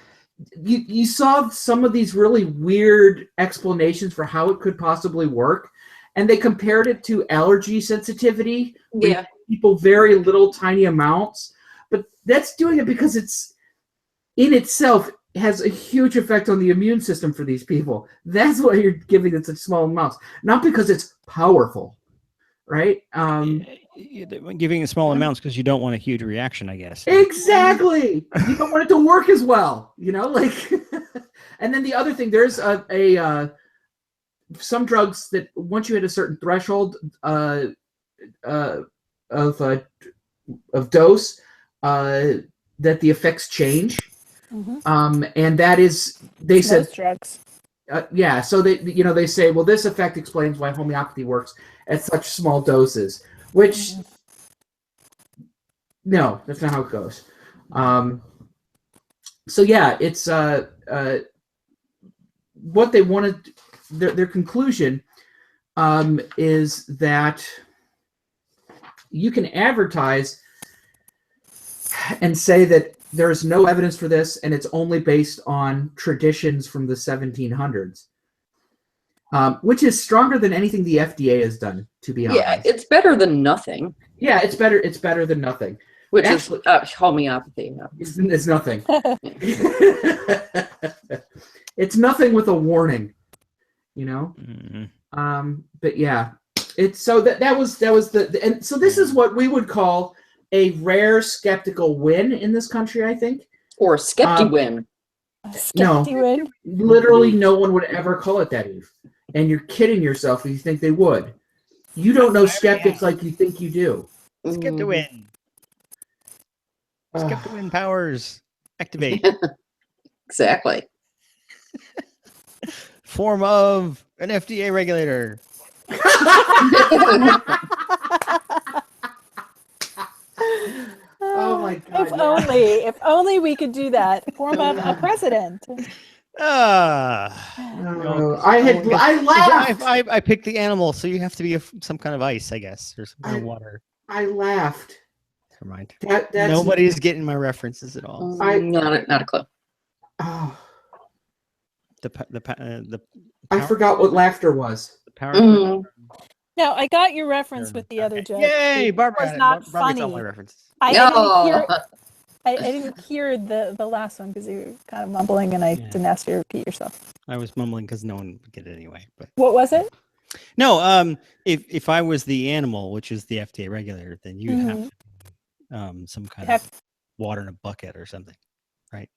you saw some of these really weird explanations for how it could possibly work, and they compared it to allergy sensitivity. Yeah. People very little tiny amounts, but that's doing it because it's in itself has a huge effect on the immune system for these people. That's why you're giving it such small amounts, not because it's powerful, right? Giving it small amounts because you don't want a huge reaction, I guess. Exactly. You don't want it to work as well, like. And then the other thing, there's some drugs that once you hit a certain threshold of dose, that the effects change. And that is, they said, Most drugs. yeah. So they say, well, this effect explains why homeopathy works at such small doses, which no, that's not how it goes. So yeah, it's what they wanted. Their conclusion is that you can advertise and say that there is no evidence for this, and it's only based on traditions from the 1700s, which is stronger than anything the FDA has done, to be honest. Yeah, it's better than nothing. Yeah, it's better. It's better than nothing. Which Actually, is homeopathy. No. it's nothing. It's nothing with a warning, But yeah, it's so that was the and so this is what we would call a rare skeptical win in this country, I think. Or skeptic win. Win. Literally no one would ever call it that, Eve. And you're kidding yourself if you think they would. You don't know skeptics like you think you do. Skeptic win. Skeptic win powers activate. Exactly. Form of an FDA regulator. Oh my God! If only we could do that. Form of a president. I laughed. I picked the animal, so you have to be some kind of ice, I guess, or some kind of water. I laughed. Never mind. That's, Nobody's getting my references at all. Not a clue. Oh, I forgot what laughter was. The power. No, I got your reference with the other joke. Yay, Barbara! It was not Barbara gets all funny. my references. I didn't hear the last one because you were kind of mumbling, and I didn't ask you to repeat yourself. I was mumbling because no one would get it anyway. But what was it? No, if I was the animal, which is the FDA regulator, then you'd have some kind of water in a bucket or something, right?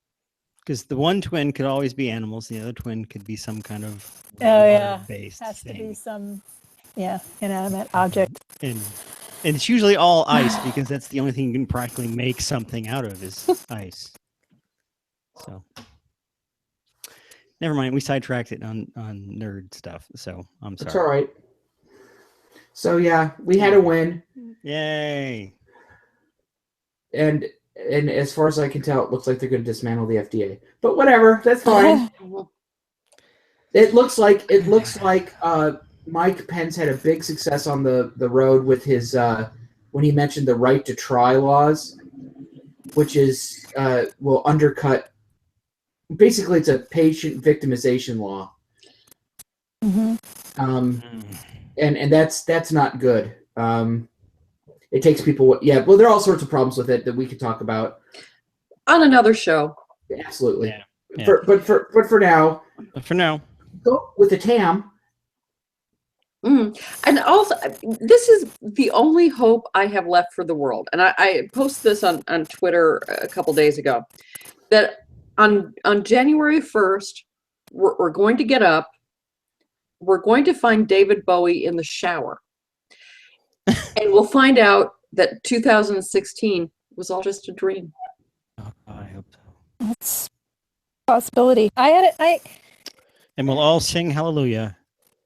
Because the one twin could always be animals, the other twin could be some kind of water-based has thing. to be some inanimate object. And it's usually all ice because that's the only thing you can practically make something out of is ice. So never mind, we sidetracked it on nerd stuff. So I'm sorry. It's all right. So yeah, we had a win, Yay. and as far as I can tell, it looks like they're going to dismantle the FDA. But whatever, that's fine. It looks like Mike Pence had a big success on the road with his when he mentioned the right to try laws, which is will undercut. Basically, it's a patient victimization law, and that's not good. It takes people. Yeah, well, there are all sorts of problems with it that we could talk about On another show. Absolutely. Yeah. But for now, go with the TAM. And also, this is the only hope I have left for the world. And I posted this on Twitter a couple days ago, that on January 1st, we're going to get up. We're going to find David Bowie in the shower. And we'll find out that 2016 was all just a dream. Oh, I hope so. That's a possibility. And we'll all sing hallelujah.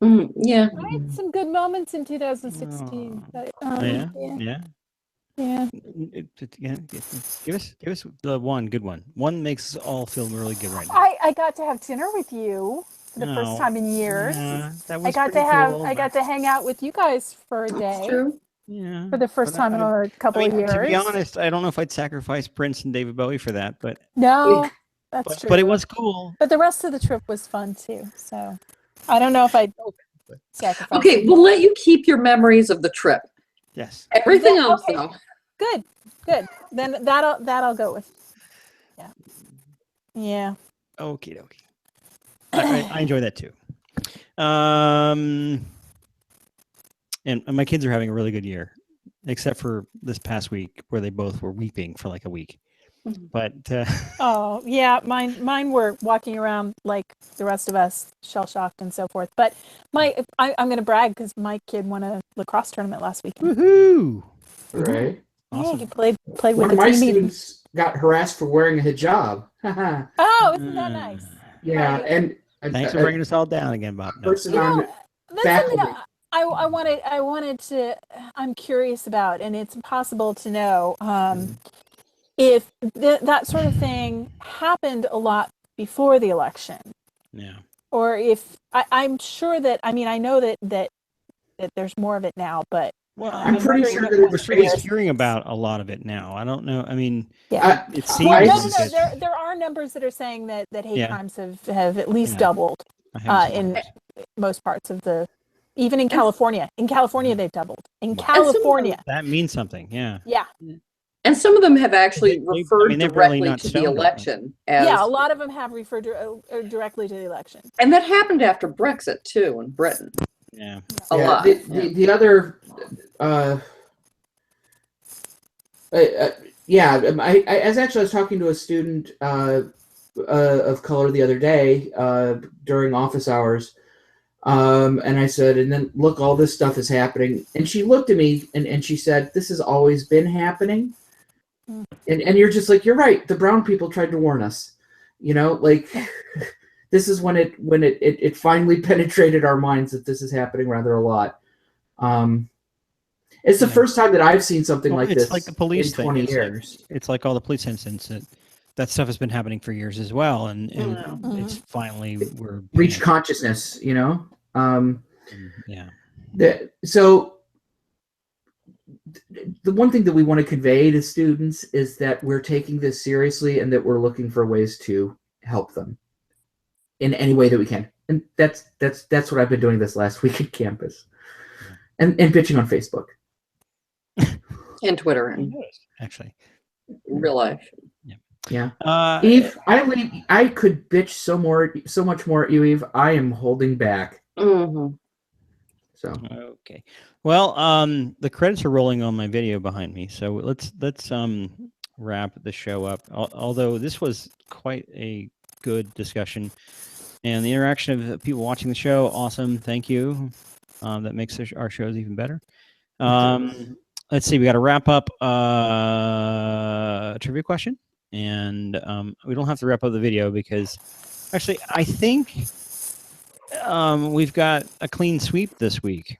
Yeah. I had some good moments in 2016. But, Yeah. Yeah. Give us the one good one. One makes us all feel really good right now. I got to have dinner with you for the first time in years. That was I got to hang out with you guys for a day. That's true. Yeah. For the first time in a couple of years. To be honest, I don't know if I'd sacrifice Prince and David Bowie for that, but no, that's true. But it was cool. But the rest of the trip was fun too. So I don't know if I'd sacrifice. Okay, we'll let you keep your memories of the trip. Yes. Everything else, though. Good. Then that'll go with. Yeah. Okie dokie. I enjoy that too. And my kids are having a really good year, except for this past week where they both were weeping for like a week. But oh yeah, mine were walking around like the rest of us, shell shocked and so forth. But I'm going to brag because my kid won a lacrosse tournament last weekend. Woohoo! Right. Awesome. Yeah, he played with One the of my team. students got harassed for wearing a hijab. Oh, isn't that nice? Yeah, Right. and Thanks for bringing us all down again, Bob. No. person You on know, that's faculty. something I wanted to. I'm curious about, and it's impossible to know if that sort of thing happened a lot before the election. Yeah. Or if I'm sure that I know that there's more of it now, but Well, I'm pretty sure that we're sort of hearing about a lot of it now. I don't know. I mean, yeah. it seems No. There are numbers that are saying that hate crimes have at least doubled in most parts of even in California. In California, they've doubled. In California, that means something. Yeah. Yeah. And some of them have actually referred really directly to the election. A lot of them have referred directly to the election. And that happened after Brexit too in Britain. Yeah. A lot. The other, I was talking to a student of color the other day during office hours, and I said, and then look, all this stuff is happening, and she looked at me and she said, "This has always been happening," and you're just like, you're right. The brown people tried to warn us, like. This is when it finally penetrated our minds that this is happening rather a lot. It's the first time that I've seen something like this. It's like the police in 20 years. It's like all the police incidents that stuff has been happening for years as well, and it's finally we're reached consciousness. Yeah. So the one thing that we want to convey to students is that we're taking this seriously and that we're looking for ways to help them in any way that we can. And that's what I've been doing this last week at campus. And bitching on Facebook. And Twitter and actually. Real life. Yeah. Eve, I could bitch so much more at you, Eve. I am holding back. Mm-hmm. So okay. Well, the credits are rolling on my video behind me, so let's wrap the show up. Although this was quite a good discussion, and the interaction of people watching the show, awesome. Thank you. That makes our shows even better. Let's see. We got to wrap up a trivia question, and we don't have to wrap up the video because actually I think we've got a clean sweep this week.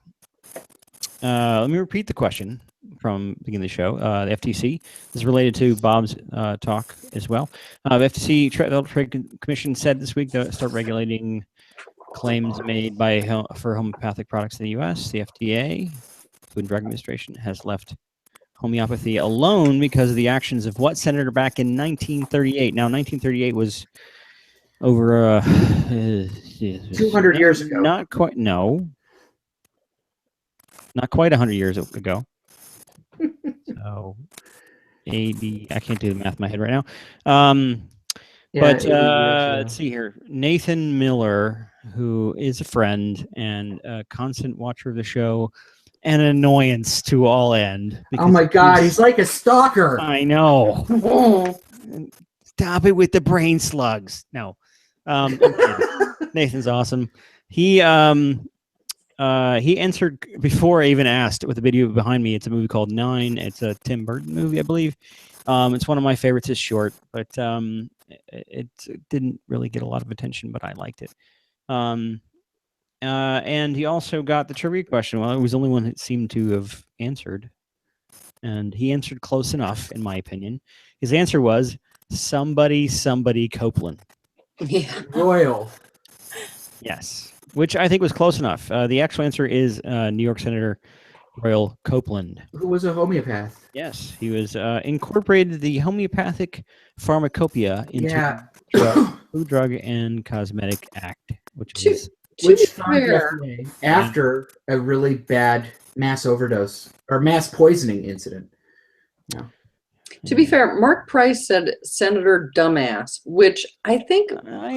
let me repeat the question from the beginning of the show. The FTC this is related to Bob's talk as well. The FTC Federal Trade Commission said this week they'll start regulating claims made for homeopathic products in the U.S. The FDA, Food and Drug Administration, has left homeopathy alone because of the actions of what senator back in 1938. Now, 1938 was over 200 years ago. Not quite. No, not quite 100 years ago. So, AD. I can't do the math in my head right now. But let's see here. Nathan Miller, who is a friend and a constant watcher of the show, an annoyance to all end. Oh my God, he's like a stalker. I know. Stop it with the brain slugs. No. Nathan's awesome. He answered before I even asked with the video behind me. It's a movie called Nine. It's a Tim Burton movie, I believe. It's one of my favorites. It's short, but it didn't really get a lot of attention, but I liked it. And he also got the trivia question. Well, it was the only one that seemed to have answered. And he answered close enough, in my opinion. His answer was somebody Copeland. Yeah. Royal. Yes, which I think was close enough. The actual answer is New York Senator Royal Copeland. Who was a homeopath. Yes, he was incorporated the homeopathic pharmacopoeia into the Food, Drug, and Cosmetic Act, which found the FDA after a really bad mass overdose or mass poisoning incident. Yeah. To be fair, Mark Price said Senator Dumbass, which I think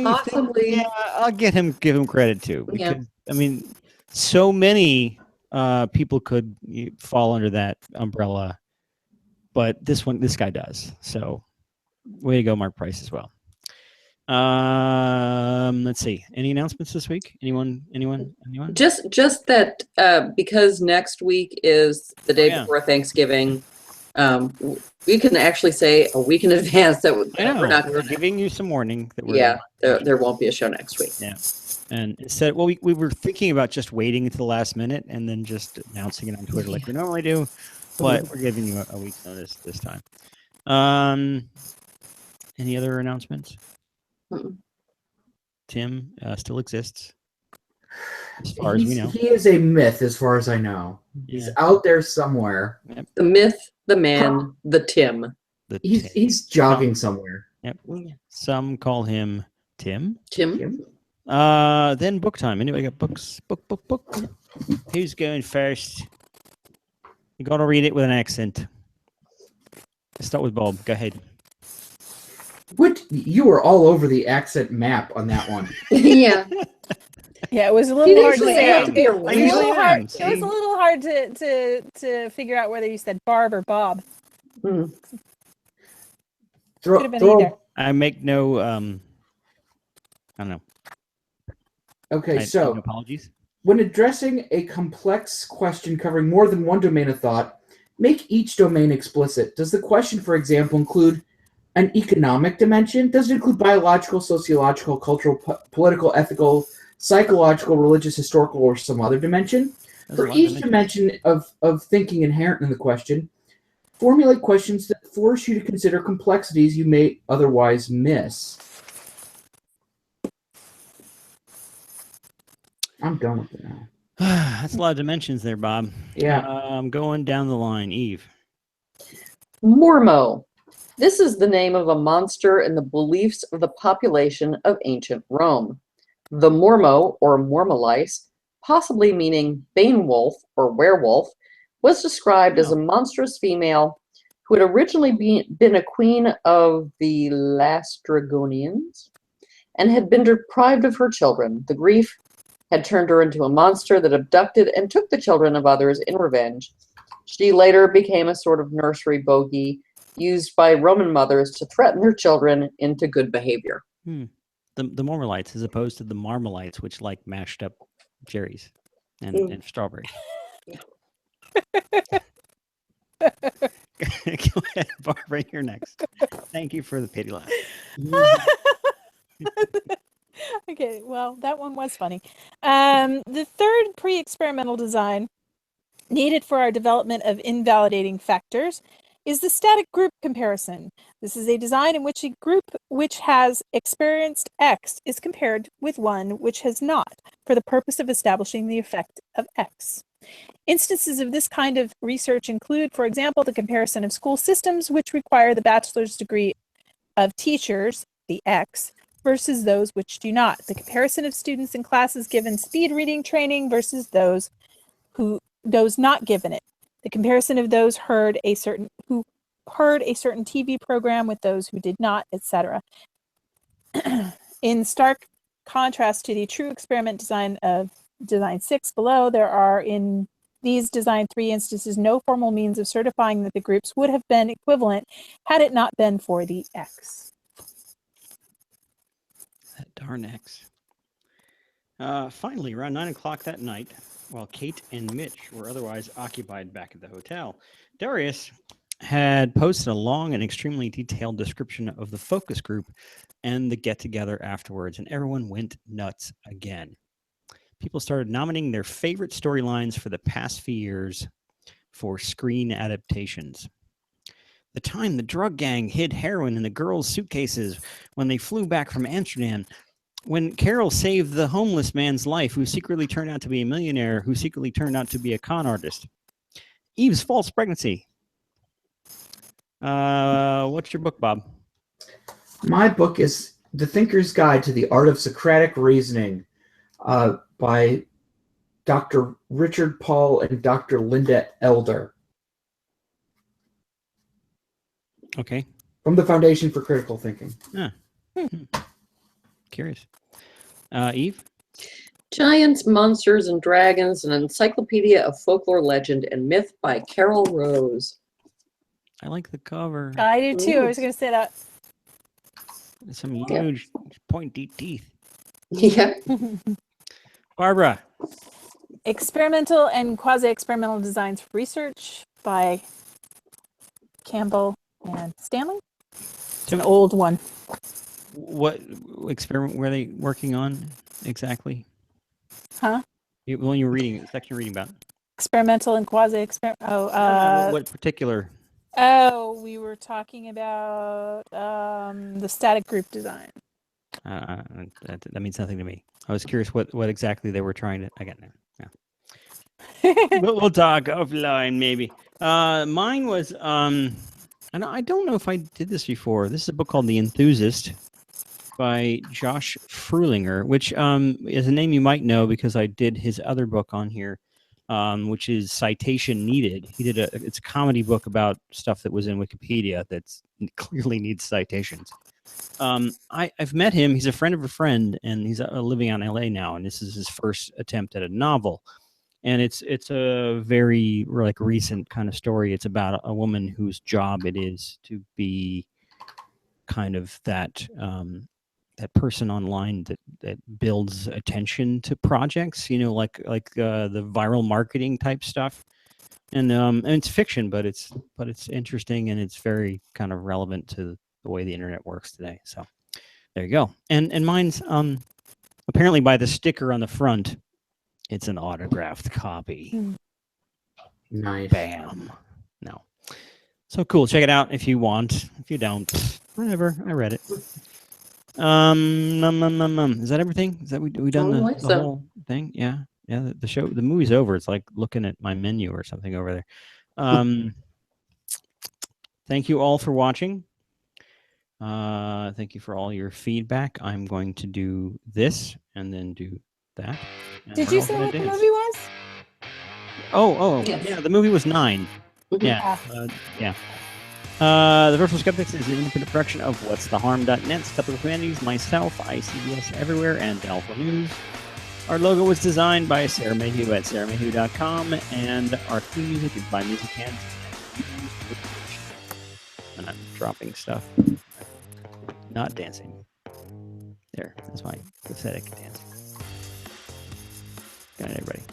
possibly. I'll give him credit too. Because, I mean, so many people could fall under that umbrella, but this guy does. So, way to go, Mark Price, as well. Let's see. Any announcements this week? Anyone? Just that because next week is the day before Thanksgiving. We can actually say a week in advance that we're not. We're giving you some warning that there won't be a show next week. Yeah, and instead, well, we were thinking about just waiting until the last minute and then just announcing it on Twitter like we normally do, but we're giving you a week's notice this time. Any other announcements? Tim still exists, as far as we know. He is a myth, as far as I know. He's out there somewhere. Yep. The myth, the man, the Tim. He's jogging somewhere. Yep. Some call him Tim. Tim. Then book time. Anybody got books? Book. Who's going first? You got to read it with an accent. Let's start with Bob. Go ahead. What? You were all over the accent map on that one. Yeah. Yeah, it was a little hard to say. It was a little hard to figure out whether you said Barb or Bob. Mm. Could have been either. I make no. I don't know. Okay, so no apologies. When addressing a complex question covering more than one domain of thought, make each domain explicit. Does the question, for example, include an economic dimension? Does it include biological, sociological, cultural, political, ethical, psychological, religious, historical, or some other dimension? For each dimension of thinking inherent in the question, formulate questions that force you to consider complexities you may otherwise miss. I'm done with it now. That's a lot of dimensions there, Bob. Yeah. I'm going down the line. Eve. Mormo. This is the name of a monster in the beliefs of the population of ancient Rome. The Mormo, or Mormolice, possibly meaning Bane wolf or werewolf, was described as a monstrous female who had originally been a queen of the Laestrygonians and had been deprived of her children. The grief had turned her into a monster that abducted and took the children of others in revenge. She later became a sort of nursery bogey used by Roman mothers to threaten their children into good behavior. The Mormolites, as opposed to the Marmalites, which like mashed up cherries and strawberries. Go ahead, Barbara, you're next. Thank you for the pity laugh. Okay, well, that one was funny. The third pre-experimental design needed for our development of invalidating factors is the static group comparison. This is a design in which a group which has experienced X is compared with one which has not, for the purpose of establishing the effect of X. Instances of this kind of research include, for example, the comparison of school systems which require the bachelor's degree of teachers, the X, versus those which do not. The comparison of students in classes given speed reading training versus those not given it. The comparison of those who heard a certain TV program with those who did not, etc. In stark contrast to the true experiment design of design 6 below, there are in these design 3 instances no formal means of certifying that the groups would have been equivalent had it not been for the X. That darn X. Finally, around 9 o'clock that night, while Kate and Mitch were otherwise occupied back at the hotel, Darius had posted a long and extremely detailed description of the focus group and the get-together afterwards, and everyone went nuts again. People started nominating their favorite storylines for the past few years for screen adaptations. The time the drug gang hid heroin in the girls' suitcases when they flew back from Amsterdam, when Carol saved the homeless man's life who secretly turned out to be a millionaire, who secretly turned out to be a con artist. Eve's false pregnancy. What's your book, Bob? My book is The Thinker's Guide to the Art of Socratic Reasoning by Dr. Richard Paul and Dr. Linda Elder. Okay. From the Foundation for Critical Thinking. Curious. Eve? Giants, Monsters, and Dragons, an encyclopedia of folklore, legend, and myth by Carol Rose. I like the cover. I do too. Ooh. I was going to say that. Some huge pointy teeth. Yeah. Barbara? Experimental and Quasi-Experimental Designs for Research by Campbell and Stanley. It's an old one. What experiment were they working on exactly? Huh? When you were reading, the section you're reading about. Experimental and Quasi-Experimental. What particular? Oh, we were talking about the static group design. That means nothing to me. I was curious what exactly they were trying to. I got now. Yeah. we'll talk offline maybe. Mine was and I don't know if I did this before. This is a book called The Enthusiast by Josh Frulinger, which is a name you might know because I did his other book on here, which is Citation Needed. He did it's a comedy book about stuff that was in Wikipedia that clearly needs citations. I've met him. He's a friend of a friend, and he's living out in LA now, and this is his first attempt at a novel. And it's a very recent kind of story. It's about a woman whose job it is to be kind of that person online that builds attention to projects, like the viral marketing type stuff. And it's fiction, but it's interesting, and it's very kind of relevant to the way the internet works today. So there you go. And mine's apparently by the sticker on the front, it's an autographed copy. Nice. Bam. No. So cool. Check it out if you want. If you don't, whatever. I read it. Is that everything? Is that we done the whole thing? Yeah. Yeah. The movie's over. It's like looking at my menu or something over there. Thank you all for watching. Thank you for all your feedback. I'm going to do this and then do that. Did you say what the movie was? Oh, Yes. yeah. The movie was 9. Yeah. Yeah. The Virtual Skeptics is an independent production of whatstheharm.net, Skeptical Humanities, myself, ICBS Everywhere, and Alpha News. Our logo was designed by Sarah Mayhew at sarahmayhew.com, and our theme music is by Music Hands. And I'm dropping stuff. Not dancing. There. That's my pathetic dancing. Good night, everybody.